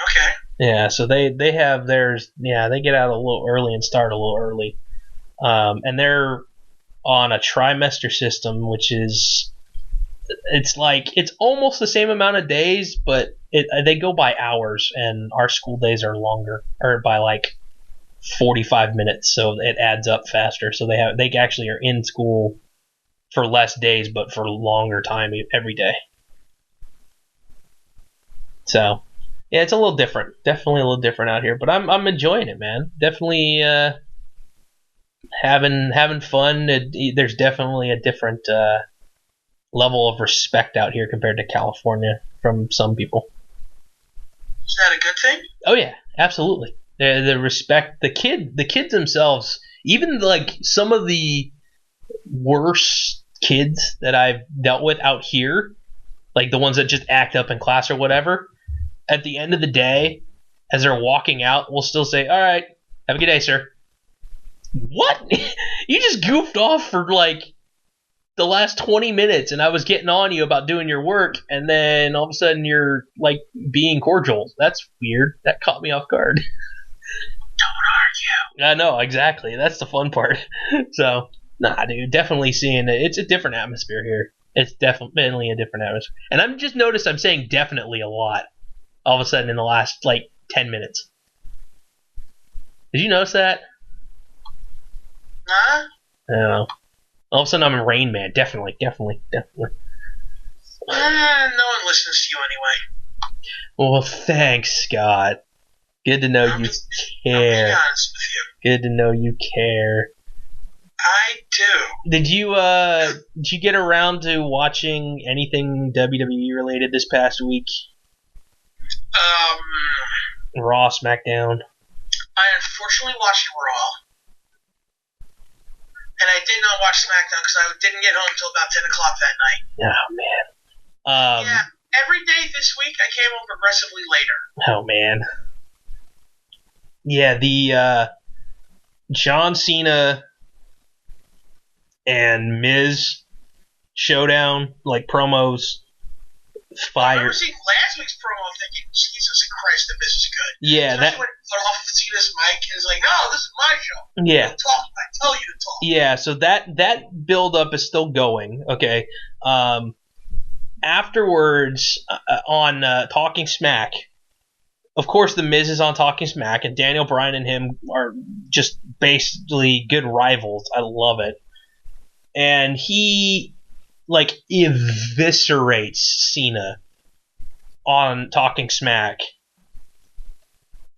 Okay. Yeah, so they have theirs. Yeah, they get out a little early and start a little early, and they're on a trimester system, which is it's almost the same amount of days, but they go by hours, and our school days are longer, or by like 45 minutes, so it adds up faster. So they actually are in school for less days, but for longer time every day. So yeah, it's a little different. Definitely a little different out here, but I'm enjoying it, man. Definitely having fun. There's definitely a different level of respect out here compared to California from some people. Is that a good thing? Oh yeah, absolutely. The respect, the kids themselves, even like some of the worst kids that I've dealt with out here, like the ones that just act up in class or whatever, at the end of the day, as they're walking out, will still say, "All right, have a good day, sir." What? You just goofed off for like the last 20 minutes, and I was getting on you about doing your work, and then all of a sudden you're like being cordial. That's weird. That caught me off guard. Don't argue. I know, exactly. That's the fun part. So, nah, dude, definitely seeing it. It's a different atmosphere here. It's definitely a different atmosphere. And I'm just noticed I'm saying definitely a lot all of a sudden in the last, like, 10 minutes. Did you notice that? Huh? I don't know. All of a sudden I'm a Rain Man. Definitely. No one listens to you anyway. Well, thanks, Scott. Good to know you I'm being care. honest with you. Good to know you care. I do. Did you get around to watching anything WWE related this past week? Raw, SmackDown. I unfortunately watched Raw. And I did not watch SmackDown because I didn't get home until about 10 o'clock that night. Oh, man. Yeah, every day this week I came home progressively later. Oh, man. Yeah, the John Cena and Miz showdown, like promos, I fire. remember seeing last week's promo and thinking, Jesus Christ, the Miz is good. Yeah, Especially that. when he put off Cena's mic and is like, no, this is my show. Yeah. You talk, I tell you to talk. Yeah, so that build up is still going. Okay. Afterwards, on Talking Smack, of course, the Miz is on Talking Smack, and Daniel Bryan and him are just basically good rivals. I love it, and he like eviscerates Cena on Talking Smack,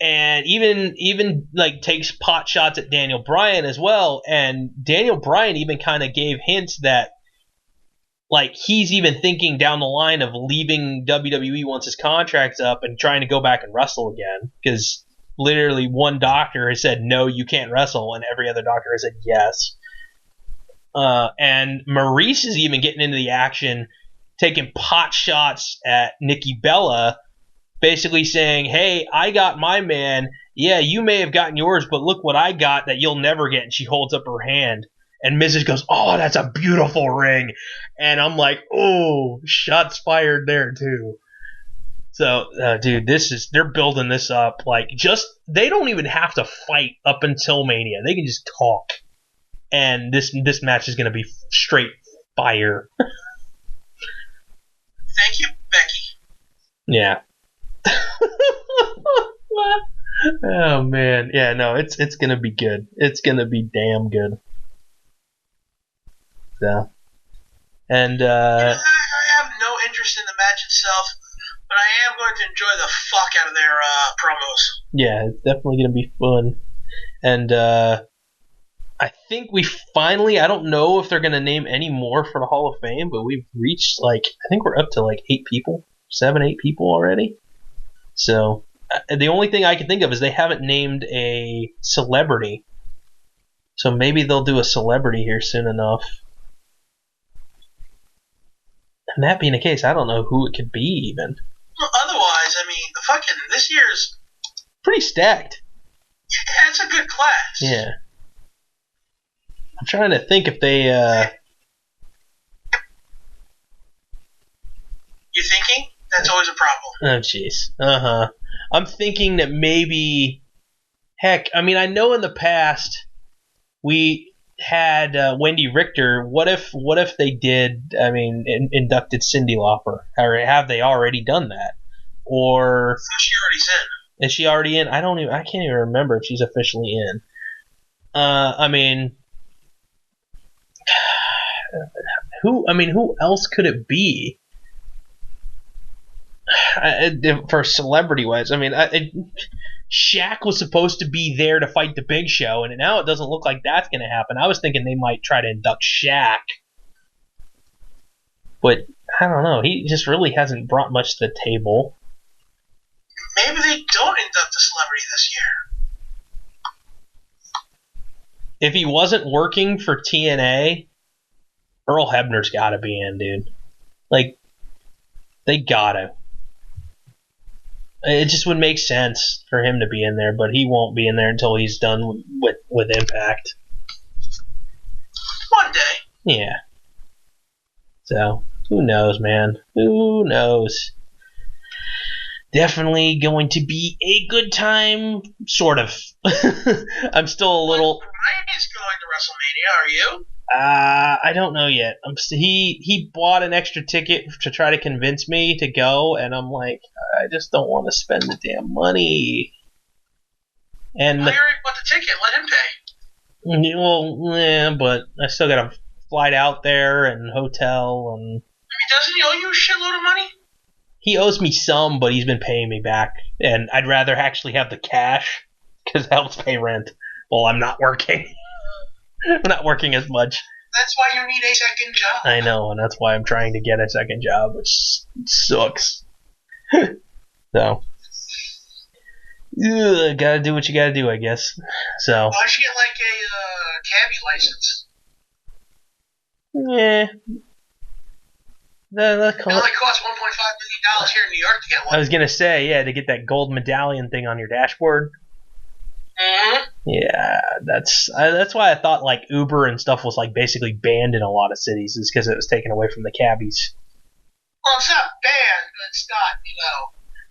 and even like takes pot shots at Daniel Bryan as well. And Daniel Bryan even kind of gave hints that like he's even thinking down the line of leaving WWE once his contract's up and trying to go back and wrestle again, because literally one doctor has said no, you can't wrestle, and every other doctor has said yes. And Maurice is even getting into the action, taking pot shots at Nikki Bella, basically saying, hey, I got my man. Yeah, you may have gotten yours, but look what I got that you'll never get. And she holds up her hand. And Mrs. goes, oh, that's a beautiful ring. And I'm like, oh, shots fired there, too. So, dude, they're building this up. Like, they don't even have to fight up until Mania. They can just talk. And this match is going to be straight fire. Thank you, Becky. Yeah. Oh man, yeah, no, it's gonna be good. It's gonna be damn good. So, and I have no interest in the match itself, but I am going to enjoy the fuck out of their promos. Yeah, it's definitely gonna be fun. And I think we finally, I don't know if they're gonna name any more for the Hall of Fame, but we've reached I think we're up to 8 people, 7-8 people already. So the only thing I can think of is they haven't named a celebrity. So maybe they'll do a celebrity here soon enough. And that being the case, I don't know who it could be even. Well, otherwise, I mean, this year's pretty stacked. Yeah, it's a good class. Yeah. I'm trying to think if they You thinking That's always a problem. Oh, jeez. Uh-huh. I'm thinking that maybe... Heck, I mean, I know in the past we had Wendy Richter. What if they did, inducted Cyndi Lauper? Or have they already done that? Or... She already's in. Is she already in? I can't even remember if she's officially in. Who else could it be? For celebrity-wise, Shaq was supposed to be there to fight the Big Show, and now it doesn't look like that's going to happen. I was thinking they might try to induct Shaq, but I don't know. He just really hasn't brought much to the table. Maybe they don't induct a celebrity this year. If he wasn't working for TNA, Earl Hebner's got to be in, dude. Like, they gotta. It just would make sense for him to be in there, but he won't be in there until he's done with Impact. One day. Yeah. So, who knows, man? Who knows? Definitely going to be a good time, sort of. I'm still a little... Ryan is going to WrestleMania, are you? I don't know yet. He bought an extra ticket to try to convince me to go, and I'm like, I just don't want to spend the damn money. And well, you already bought the ticket. Let him pay. Well, yeah, but I still got to flight out there and hotel and. Doesn't he owe you a shitload of money? He owes me some, but he's been paying me back, and I'd rather actually have the cash because it helps pay rent while I'm not working. I'm not working as much. That's why you need a second job. I know, and that's why I'm trying to get a second job, which sucks. So, gotta do what you gotta do, I guess. So. Why don't you get like a cabbie license? Yeah. That it only costs $1.5 million here in New York to get one. I was gonna say, yeah, to get that gold medallion thing on your dashboard. Mm-hmm. Yeah, that's why I thought like Uber and stuff was like basically banned in a lot of cities, is because it was taken away from the cabbies. Well, it's not banned, but it's not,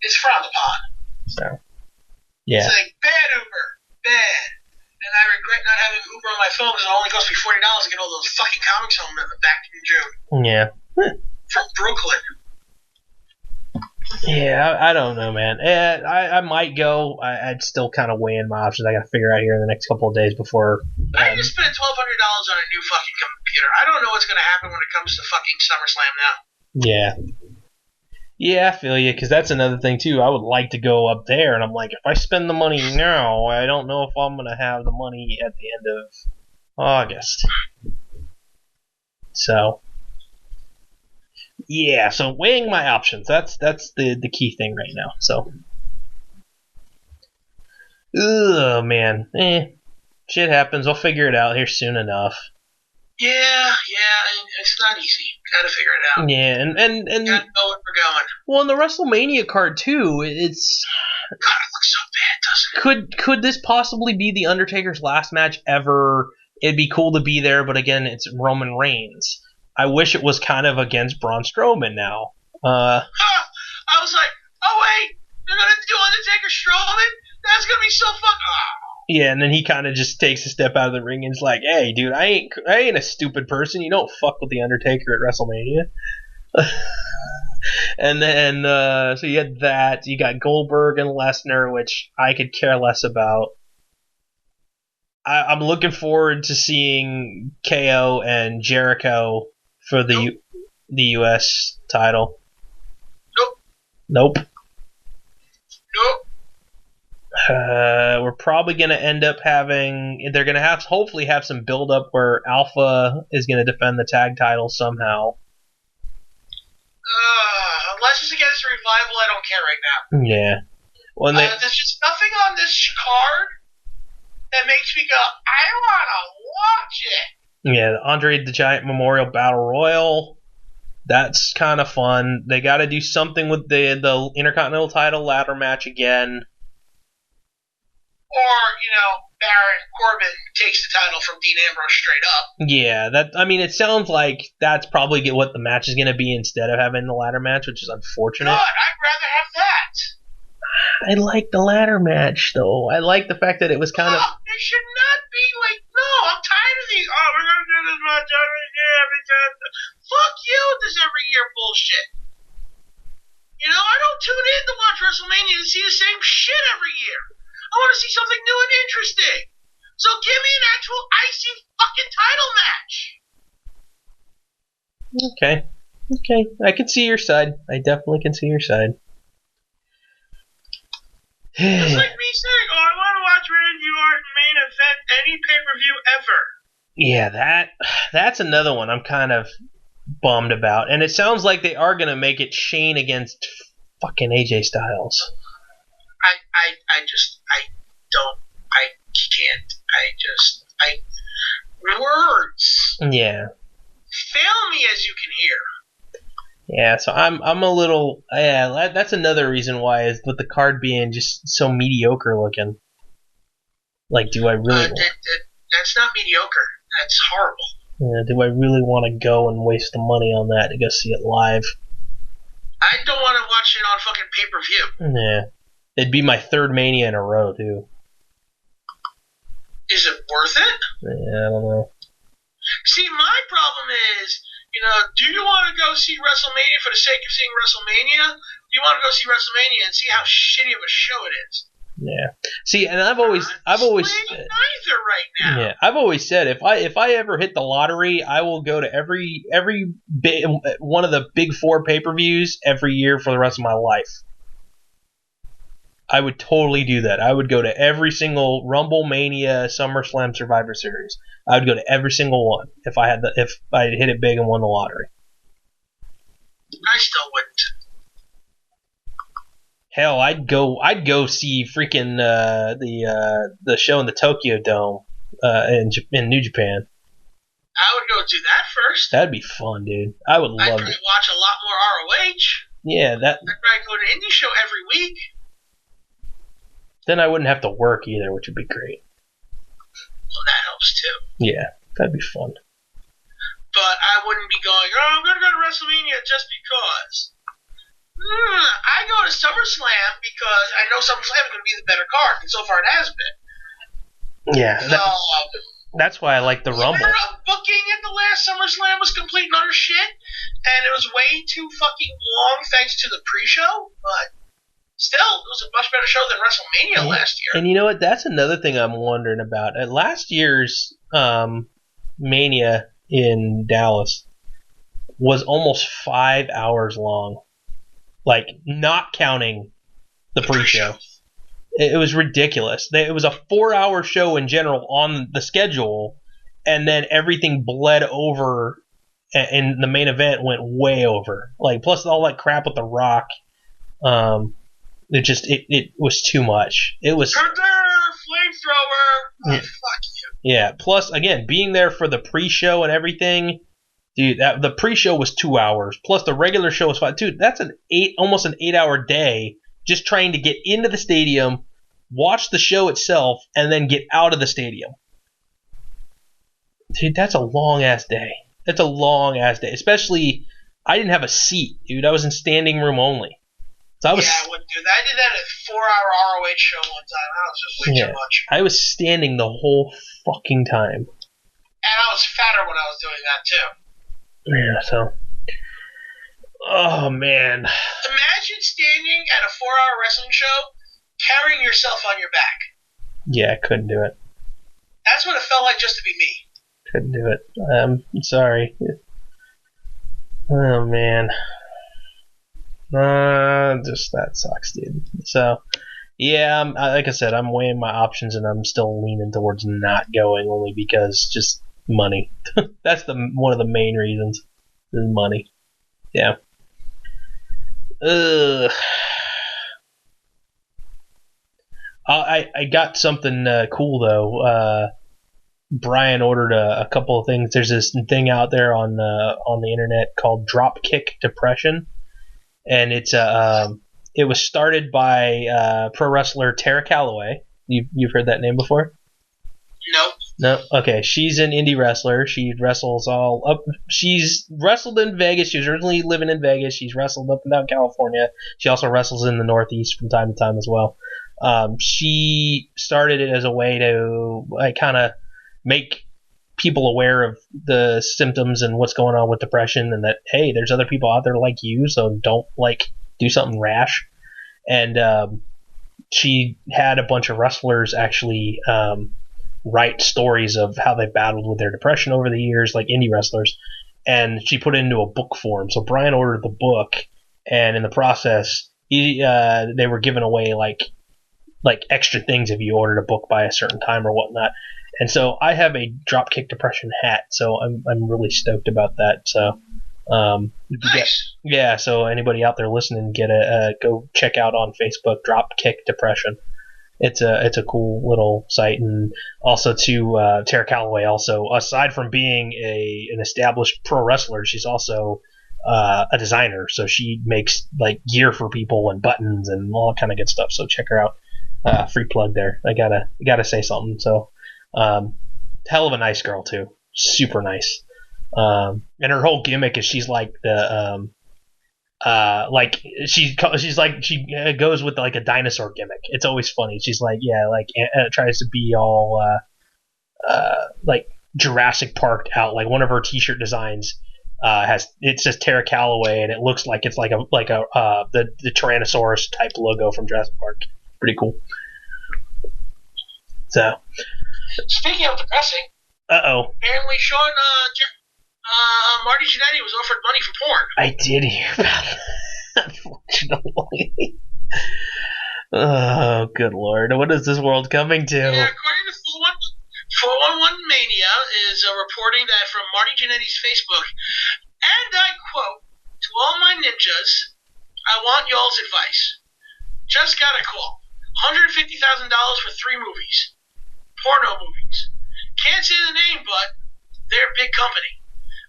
it's frowned upon. So, yeah. It's like, bad Uber, bad. And I regret not having Uber on my phone because it only cost me $40 to get all those fucking comics home back in June. Yeah. From Brooklyn. Yeah, I don't know, man. I might go. I'd still kind of weigh in my options. I got to figure out here in the next couple of days before. I just spent $1,200 on a new fucking computer. I don't know what's going to happen when it comes to fucking SummerSlam now. Yeah. Yeah, I feel you, because that's another thing, too. I would like to go up there, and I'm like, if I spend the money now, I don't know if I'm going to have the money at the end of August. So, yeah, so weighing my options. That's the key thing right now. So, man. Shit happens. I'll figure it out here soon enough. Yeah, it's not easy. Gotta figure it out. Yeah, and gotta know where we're going. Well, in the WrestleMania card too, it's God, it looks so bad, doesn't it? Could this possibly be the Undertaker's last match ever? It'd be cool to be there, but again, it's Roman Reigns. I wish it was kind of against Braun Strowman now. I was like, oh wait, they're gonna do Undertaker Strowman? That's gonna be so fucking. Yeah, and then he kind of just takes a step out of the ring and is like, "Hey, dude, I ain't a stupid person. You don't fuck with the Undertaker at WrestleMania." And then, so you had that. You got Goldberg and Lesnar, which I could care less about. I'm looking forward to seeing KO and Jericho for the U.S. title. Nope. We're probably going to end up having... They're going to hopefully have some build-up where Alpha is going to defend the tag title somehow. Unless it's against Revival, I don't care right now. Yeah. Well, there's just nothing on this card that makes me go, I want to watch it. Yeah, the Andre the Giant Memorial Battle Royal. That's kind of fun. They got to do something with the Intercontinental title ladder match again. Or, Baron Corbin takes the title from Dean Ambrose straight up. Yeah, it sounds like that's probably what the match is going to be instead of having the ladder match, which is unfortunate. Good, I'd rather have that. I like the ladder match, though. I like the fact that it was kind of... It should not be like, no, I'm tired of these, we're going to do this match every year, every time. Fuck you with this every year bullshit. I don't tune in to watch WrestleMania to see the same shit every year. I want to see something new and interesting. So give me an actual icy fucking title match. Okay. I can see your side. I definitely can see your side. It's like me saying, I want to watch Randy Orton main event any pay-per-view ever. Yeah, that's another one I'm kind of bummed about. And it sounds like they are going to make it Shane against fucking AJ Styles. Words. Yeah. Fail me as you can hear. Yeah, so I'm a little, that's another reason why is with the card being just so mediocre looking. Like, do I really... that's not mediocre. That's horrible. Yeah, do I really want to go and waste the money on that to go see it live? I don't want to watch it on fucking pay-per-view. Yeah. It'd be my third Mania in a row, too. Is it worth it? Yeah, I don't know. See, my problem is, do you want to go see WrestleMania for the sake of seeing WrestleMania? Do you want to go see WrestleMania and see how shitty of a show it is? Yeah. See, and I've always neither right now. Yeah, I've always said if I ever hit the lottery, I will go to every one of the big 4 pay-per-views every year for the rest of my life. I would totally do that. I would go to every single Rumble, Mania, SummerSlam, Survivor Series. I would go to every single one if I hit it big and won the lottery. I still wouldn't. Hell, I'd go see freaking the show in the Tokyo Dome in New Japan. I would go do that first. That'd be fun, dude. I would love it. I'd probably watch a lot more ROH. Yeah, that. I'd probably go to indie show every week. Then I wouldn't have to work either, which would be great. Well, that helps too. Yeah, that'd be fun. But I wouldn't be going, I'm going to go to WrestleMania just because. I go to SummerSlam because I know SummerSlam is going to be the better card, and so far it has been. Yeah, that's why I like the Rumble. Their booking at the last SummerSlam was complete and utter shit, and it was way too fucking long thanks to the pre-show, but still, it was a much better show than WrestleMania last year. And you know what? That's another thing I'm wondering about. At last year's Mania in Dallas was almost 5 hours long. Like, not counting the pre-show. It was ridiculous. It was a 4-hour show in general on the schedule, and then everything bled over, and the main event went way over. Like, plus all that crap with The Rock. It was too much. It was flamethrower. Fuck you. Yeah. Plus, again, being there for the pre-show and everything, dude. The pre-show was 2 hours. Plus, the regular show was 5. Dude, that's almost an 8-hour day just trying to get into the stadium, watch the show itself, and then get out of the stadium. Dude, that's a long ass day. That's a long ass day. Especially, I didn't have a seat, dude. I was in standing room only. So I wouldn't do that. I did that at a 4-hour ROH show one time. That was just way too much. I was standing the whole fucking time. And I was fatter when I was doing that too. Yeah, so. Oh, man. Imagine standing at a 4-hour wrestling show, carrying yourself on your back. Yeah, I couldn't do it. That's what it felt like just to be me. Couldn't do it. I'm sorry. Oh, man. Just that sucks, dude. So, yeah, like I said, I'm weighing my options, and I'm still leaning towards not going, only because just money. That's one of the main reasons. Is money. Yeah. I got something cool though. Brian ordered a couple of things. There's this thing out there on the internet called Dropkick Depression. And it was started by pro wrestler Tara Calloway, You've heard that name before? Nope. No. Okay, she's an indie wrestler. She wrestles all up. She's wrestled in Vegas. She was originally living in Vegas. She's wrestled up and down California. She also wrestles in the Northeast from time to time as well. She started it as a way to kind of make people aware of the symptoms and what's going on with depression, and that hey, there's other people out there like you, so don't do something rash. And she had a bunch of wrestlers actually write stories of how they battled with their depression over the years, like indie wrestlers, and she put it into a book form. So Brian ordered the book, and in the process, they were giving away like extra things if you ordered a book by a certain time or whatnot. And so I have a Dropkick Depression hat, so I'm really stoked about that. So Nice. yeah, so anybody out there listening, go check out on Facebook Dropkick Depression. It's a cool little site. And also to Tara Calloway, also aside from being an established pro wrestler, she's also a designer. So she makes gear for people and buttons and all that kind of good stuff. So check her out. Free plug there. I gotta say something. So hell of a nice girl too. Super nice. And her whole gimmick is she's like the she goes with a dinosaur gimmick. It's always funny. She's tries to be all Jurassic Park out. Like one of her T-shirt designs it says Tara Calloway, and it looks like it's the Tyrannosaurus type logo from Jurassic Park. Pretty cool. So speaking of depressing, apparently Sean Marty Jannetty was offered money for porn. I did hear about that, unfortunately. Oh, good lord. What is this world coming to? Yeah, according to 411 Mania is reporting that from Marty Jannetty's Facebook, and I quote, "To all my ninjas, I want y'all's advice. Just got a call. $150,000 for 3 movies. Porno movies. Can't say the name, but they're a big company.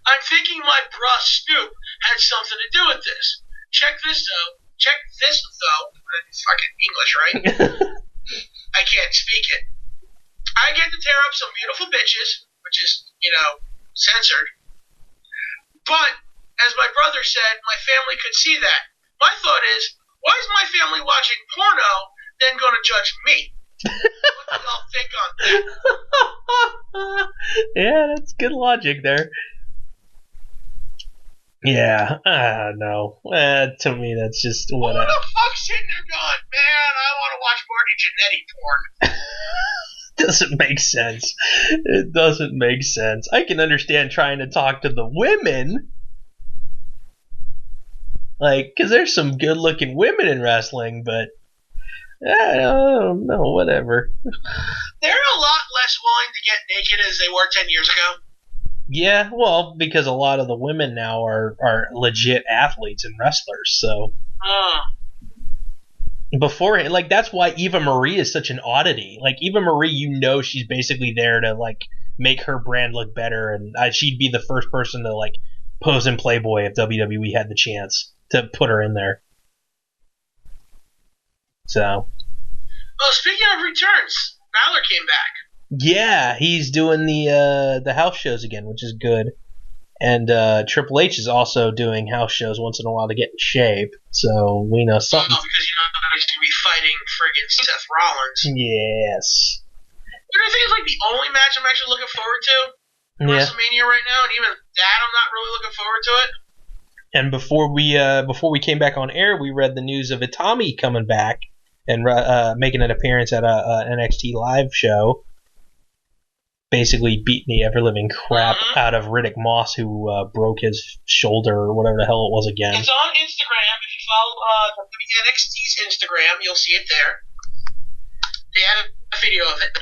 I'm thinking my bruh Snoop had something to do with this. Check this though. It's fucking English, right? I can't speak it. I get to tear up some beautiful bitches, which is, censored. But, as my brother said, my family could see that. My thought is, why is my family watching porno then going to judge me? What do y'all think on that?" Yeah, that's good logic there. Yeah, no. To me, that's just what. Who the fuck's sitting there going, man, I want to watch Marty Jannetty porn? Doesn't make sense. It doesn't make sense. I can understand trying to talk to the women. Because there's some good-looking women in wrestling, but I don't know, whatever. They're a lot less willing to get naked as they were 10 years ago. Yeah, well, because a lot of the women now are legit athletes and wrestlers, so. Before, that's why Eva Marie is such an oddity. Eva Marie, she's basically there to, make her brand look better, and she'd be the first person to, pose in Playboy if WWE had the chance to put her in there. So. Well, speaking of returns, Balor came back. Yeah, he's doing the house shows again, which is good. And Triple H is also doing house shows once in a while to get in shape. So we know something. Oh, because he's going to be fighting friggin' Seth Rollins. Yes. But I think it's the only match I'm actually looking forward to in WrestleMania right now, and even that I'm not really looking forward to it. And before we came back on air, we read the news of Itami coming back and making an appearance at a NXT live show. Basically beating the ever-living crap out of Riddick Moss, who broke his shoulder or whatever the hell it was again. It's on Instagram. If you follow NXT's Instagram, you'll see it there. They have a video of it.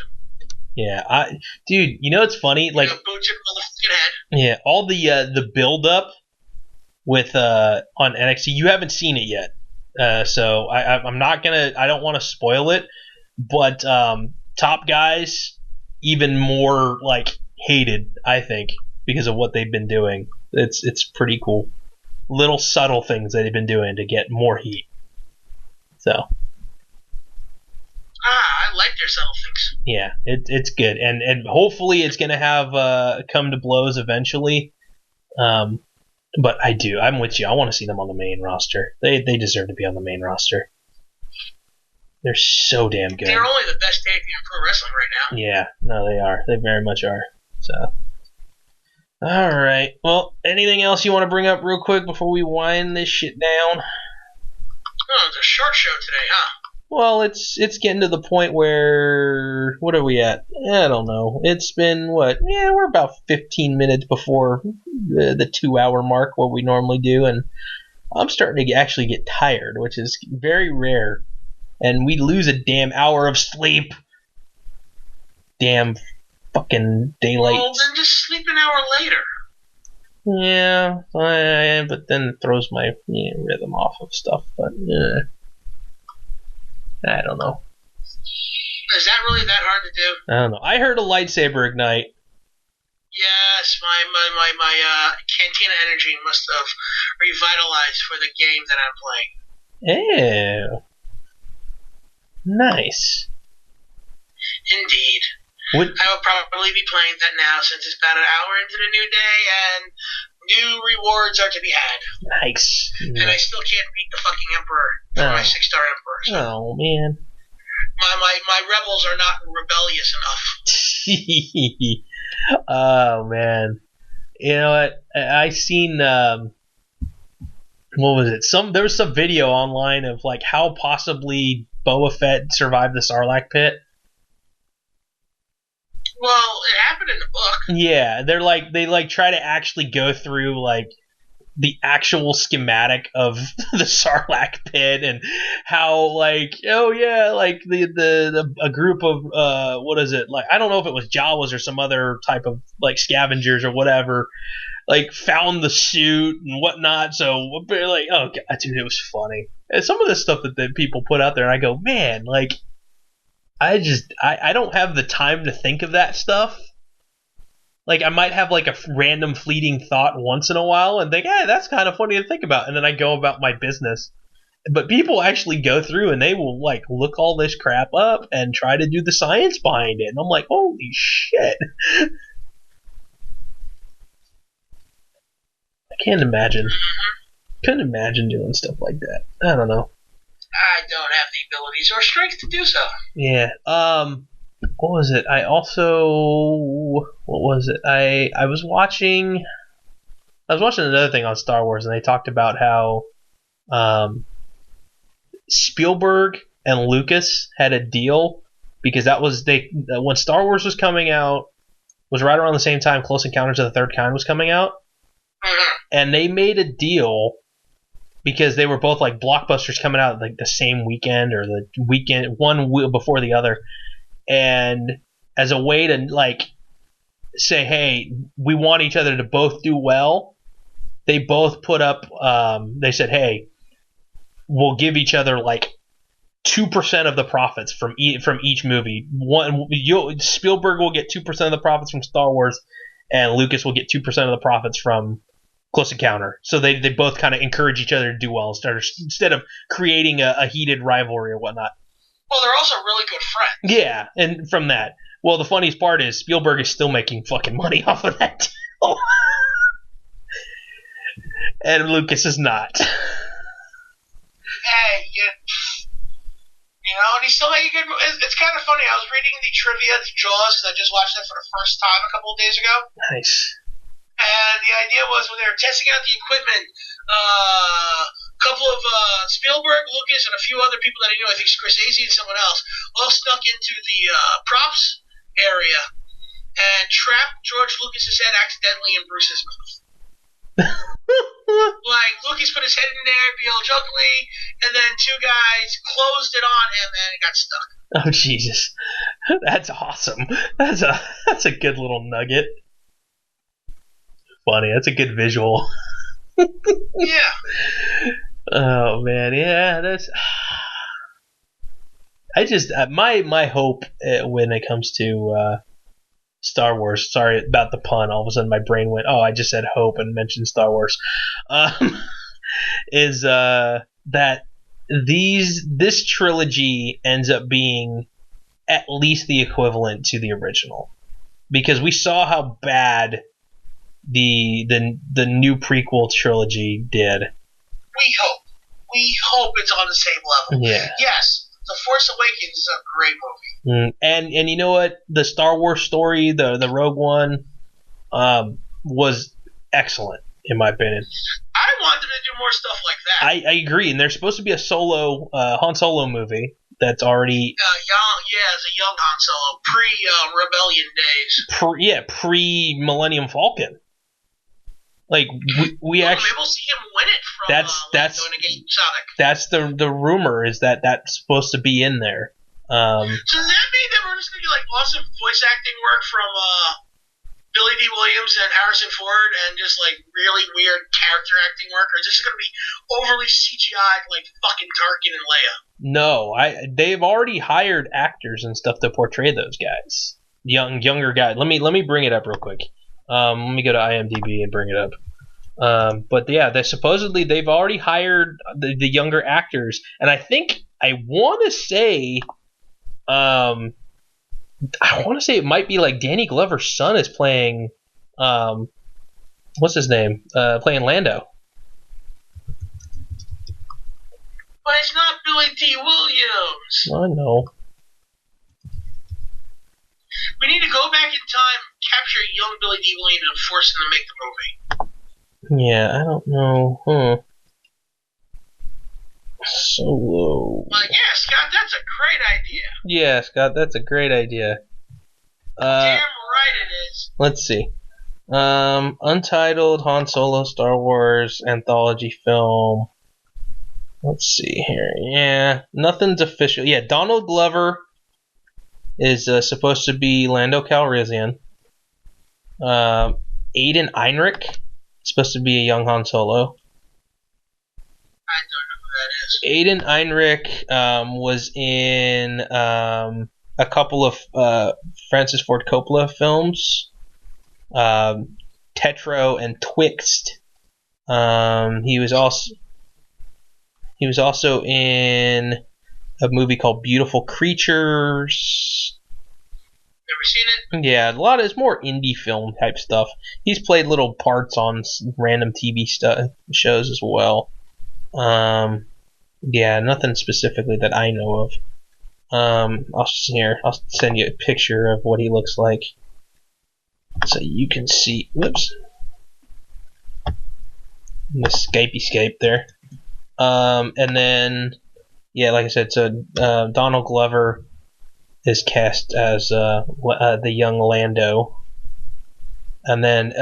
Yeah, dude, it's funny? Boots it on the fucking head. Yeah, all the build-up with on NXT, you haven't seen it yet. So I'm not gonna. I don't want to spoil it, but top guys even more hated, I think, because of what they've been doing. It's pretty cool. Little subtle things that they've been doing to get more heat. So I like their subtle things. Yeah, it's good, and hopefully it's gonna have come to blows eventually. But I'm with you. I want to see them on the main roster. They deserve to be on the main roster. They're so damn good. They're only the best tag team in pro wrestling right now. Yeah, no, they are. They very much are. So, all right. Well, anything else you want to bring up real quick before we wind this shit down? Oh, it's a short show today, huh? Well, it's getting to the point where, what are we at? I don't know. It's been what? Yeah, we're about 15 minutes before the 2-hour mark, what we normally do, and I'm starting to actually get tired, which is very rare. And we lose a damn hour of sleep. Damn fucking daylight. Well, then just sleep an hour later. Yeah, but then it throws my rhythm off of stuff. But I don't know. Is that really that hard to do? I don't know. I heard a lightsaber ignite. Yes, my Cantina energy must have revitalized for the game that I'm playing. Ew. Nice. Indeed. I will probably be playing that now since it's about an hour into the new day and new rewards are to be had. Nice. And I still can't beat the fucking Emperor for my 6-star Emperor. So. Oh, man. My rebels are not rebellious enough. Oh, man. You know what? I seen, what was it? There was some video online of, like, how possibly Boba Fett survived the Sarlacc pit. Well, it happened in the book. Yeah, they try to actually go through, like, the actual schematic of the Sarlacc pit and how, like, oh yeah, like a group of what is it, like, I don't know if it was Jawas or some other type of, like, scavengers or whatever, like, found the suit and whatnot. So like, oh god, dude, it was funny. And some of the stuff that people put out there, and I go, man, like, I don't have the time to think of that stuff. Like, I might have, like, a random fleeting thought once in a while and think, hey, that's kind of funny to think about. And then I go about my business. But people actually go through and they will, like, look all this crap up and try to do the science behind it. And I'm like, holy shit. I can't imagine. Couldn't imagine doing stuff like that. I don't know. I don't have the abilities or strength to do so. Yeah. What was it? I was watching another thing on Star Wars, and they talked about how Spielberg and Lucas had a deal because when Star Wars was coming out was right around the same time Close Encounters of the Third Kind was coming out, and they made a deal because they were both, like, blockbusters coming out, like, the same weekend or the weekend one before the other. And as a way to, like, say, hey, we want each other to both do well, they both put up, they said, hey, we'll give each other, like, 2% of the profits from each movie. Spielberg will get 2% of the profits from Star Wars, and Lucas will get 2% of the profits from Close Encounter. So they both kind of encourage each other to do well instead of creating a heated rivalry or whatnot. Well, they're also really good friends. Yeah, and from that. Well, the funniest part is Spielberg is still making fucking money off of that deal. And Lucas is not. Hey, you know, and he's still making good. It's kind of funny. I was reading the trivia to Jaws because I just watched that for the first time a couple of days ago. Nice. And the idea was when they were testing out the equipment, a couple of Spielberg, Lucas, and a few other people that I knew, I think Scorsese and someone else, all snuck into the props area and trapped George Lucas's head accidentally in Bruce's mouth. Like, Lucas put his head in there, be all jokingly, and then two guys closed it on him and it got stuck. Oh, Jesus. That's awesome. That's a good little nugget. Funny. That's a good visual. Yeah. Oh, man. Yeah, that's... I just... my hope when it comes to Star Wars... Sorry about the pun. All of a sudden my brain went, oh, I just said hope and mentioned Star Wars. Is that this trilogy ends up being at least the equivalent to the original, because we saw how bad the new prequel trilogy did. We hope it's on the same level. Yeah. Yes, The Force Awakens is a great movie. And you know what? The Star Wars story, the Rogue One, was excellent in my opinion. I want them to do more stuff like that. I agree, and there's supposed to be a solo Han Solo movie that's already as a young Han Solo, pre-Rebellion days. Pre Millennium Falcon. Like we actually, maybe we'll see him win it from Sonic. That's the rumor, is that that's supposed to be in there. So does that mean that we're just gonna get like awesome voice acting work from Billy D. Williams and Harrison Ford, and just like really weird character acting work, or is this gonna be overly CGI'd like fucking Tarkin and Leia? No, they've already hired actors and stuff to portray those guys, younger guys. Let me bring it up real quick. Let me go to IMDb and bring it up. But yeah, they've already hired the younger actors, and I want to say it might be like Danny Glover's son is playing, what's his name? Playing Lando. But it's not Billy D. Williams. I know. We need to go back in time, capture young Billy D. Williams, and force him to make the movie. Yeah, I don't know. Solo. Yeah, Scott, that's a great idea. Yeah, Scott, that's a great idea. Damn right it is. Let's see. Untitled Han Solo Star Wars anthology film. Let's see here. Yeah, nothing's official. Yeah, Donald Glover is supposed to be Lando Calrissian. Aiden Einrich is supposed to be a young Han Solo. I don't know who that is. Aiden Einrich was in a couple of Francis Ford Coppola films, Tetro and Twixt. He was also in a movie called Beautiful Creatures. Never seen it. Yeah, it's more indie film type stuff. He's played little parts on random TV shows as well. Yeah, nothing specifically that I know of. I'll send you a picture of what he looks like, so you can see. Whoops, the Skype there. And then, yeah, like I said, so Donald Glover is cast as the young Lando, and then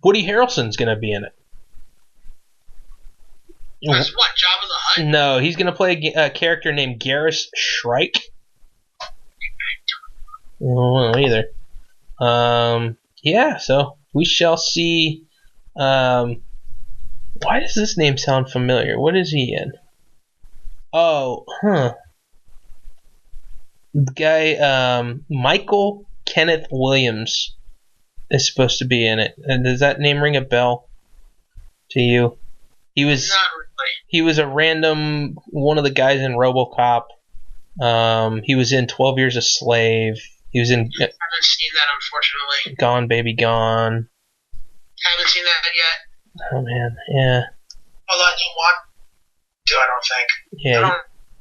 Woody Harrelson's gonna be in it. That's what, Jabba the Hutt? No, he's gonna play a character named Garrus Shrike. I don't know either. Yeah, so we shall see. Why does this name sound familiar? What is he in? Oh, the guy, Michael Kenneth Williams is supposed to be in it. And does that name ring a bell to you? He was Not really. He was a random one of the guys in RoboCop. He was in 12 Years a Slave. He was in I haven't seen that, unfortunately. Gone Baby Gone. Haven't seen that yet. Oh man, yeah. Although I don't want to, I don't think. Yeah,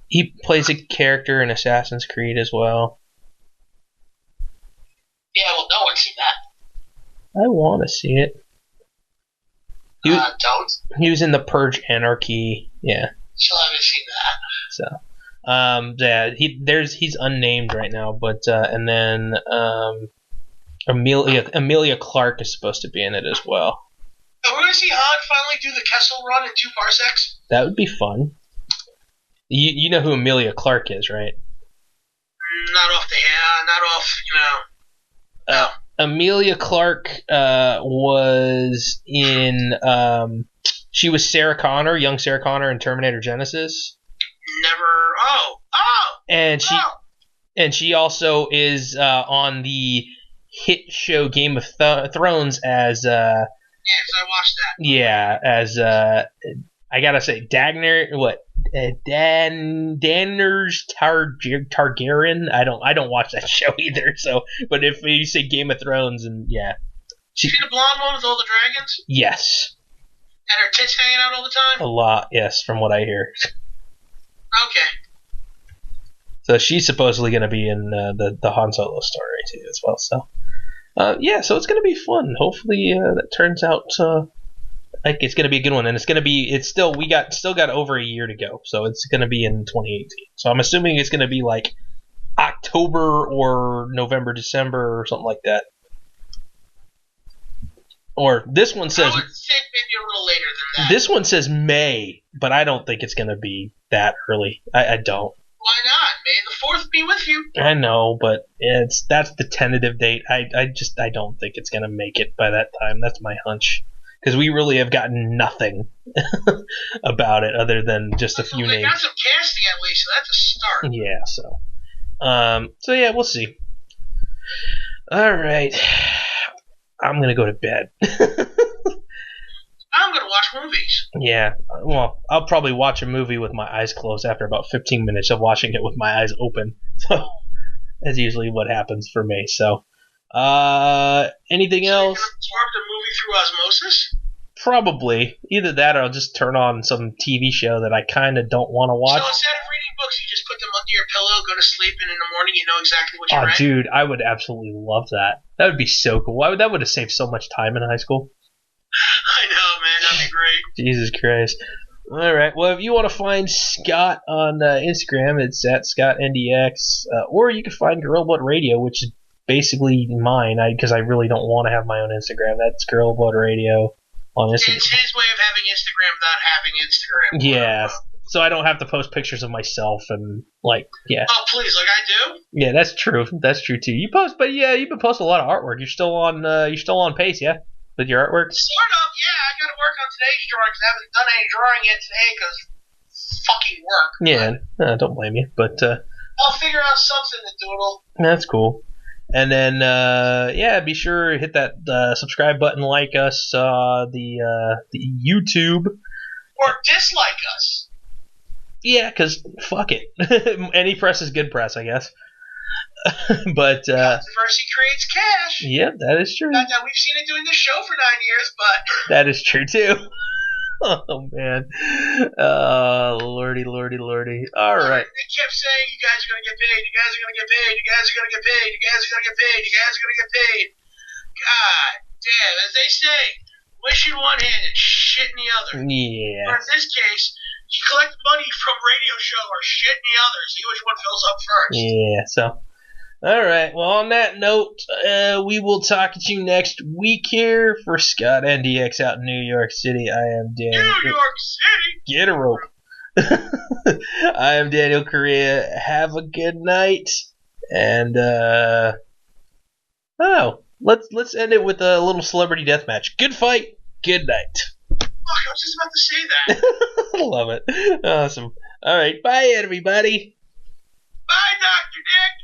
he plays a character in Assassin's Creed as well. Yeah, well, no one's seen that. I want to see it. Don't. He was in the Purge Anarchy. Yeah. Still haven't seen that. So, yeah, he's unnamed right now, but and then Emilia Clarke is supposed to be in it as well. Are we gonna see Han finally do the Kessel Run in 2 parsecs? That would be fun. You know who Emilia Clarke is, right? Not off, No. Emilia Clarke was in. She was Sarah Connor, young Sarah Connor in Terminator Genesis. Never. And she also is on the hit show Game of Thrones as. Yeah, because I watched that. Yeah, as I gotta say, Daenerys Targaryen. I don't watch that show either. So, but if you say Game of Thrones, and yeah, She the blonde one with all the dragons yes, and her tits hanging out all the time. a lot. Yes, from what I hear. Okay. So she's supposedly going to be in the Han Solo story too as well. So, yeah, so it's going to be fun. Hopefully that turns out like it's going to be a good one, and it's going to be. It's still still got over a year to go, so it's going to be in 2018. So I'm assuming it's going to be like October or November, December, or something like that. Or this one says I would think maybe a little later than that. this one says May, but I don't think it's going to be that early. I don't. Why not? May the 4th be with you. I know, but that's the tentative date. I don't think it's gonna make it by that time. That's my hunch, because we really have gotten nothing about it other than just a few They names. got some casting at least, so that's a start. Yeah, so yeah, we'll see. All right, I'm gonna go to bed. I'm gonna watch movies. Yeah, well, I'll probably watch a movie with my eyes closed after about 15 minutes of watching it with my eyes open. So that's usually what happens for me. So, anything else? You're gonna absorb the movie through osmosis? Probably. Either that or I'll just turn on some TV show that I kind of don't want to watch. So instead of reading books, you just put them under your pillow, go to sleep, and in the morning you know exactly what you Oh, read? dude, I would absolutely love that. That would be so cool. That would have saved so much time in high school. I know, man. That'd be great. Jesus Christ. All right. Well, if you want to find Scott on Instagram, it's at ScottNDX. Or you can find Girl Blood Radio, which is basically mine, because I really don't want to have my own Instagram. That's Girl Blood Radio on Instagram. It's his way of having Instagram without having Instagram. Yeah. So I don't have to post pictures of myself and, like, yeah. Oh, please, like I do? Yeah, that's true. That's true, too. You post, but yeah, you've been posting a lot of artwork. You're still on pace, yeah? With your artwork? Sort of, yeah. I gotta work on today's drawing because I haven't done any drawing yet today because fucking work. Yeah, don't blame you. But I'll figure out something to doodle. that's cool. And then, yeah, be sure to hit that subscribe button, like us, the YouTube. Or dislike us. Yeah, because fuck it. Any press is good press, I guess. But, Controversy creates cash. yeah, that is true. Not that we've seen it doing this show for 9 years, but That is true, too. Oh, man. Lordy. All right. they kept saying, you guys are going to get paid, you guys are going to get paid, you guys are going to get paid, you guys are going to get paid, you guys are going to get paid. God damn, as they say, wish in one hand and shit in the other. Or Yeah. in this case, you collect money from radio show or shit in the other, see which one fills up first. Yeah, so. All right. Well, on that note, we will talk to you next week here for Scott NDX out in New York City. I am Daniel. New York City! Get a rope. I am Daniel Correa. Have a good night. And, let's end it with a little celebrity death match. Good fight. Good night. Fuck, I was just about to say that. Love it. Awesome. All right. Bye, everybody. Bye, Dr. Dick!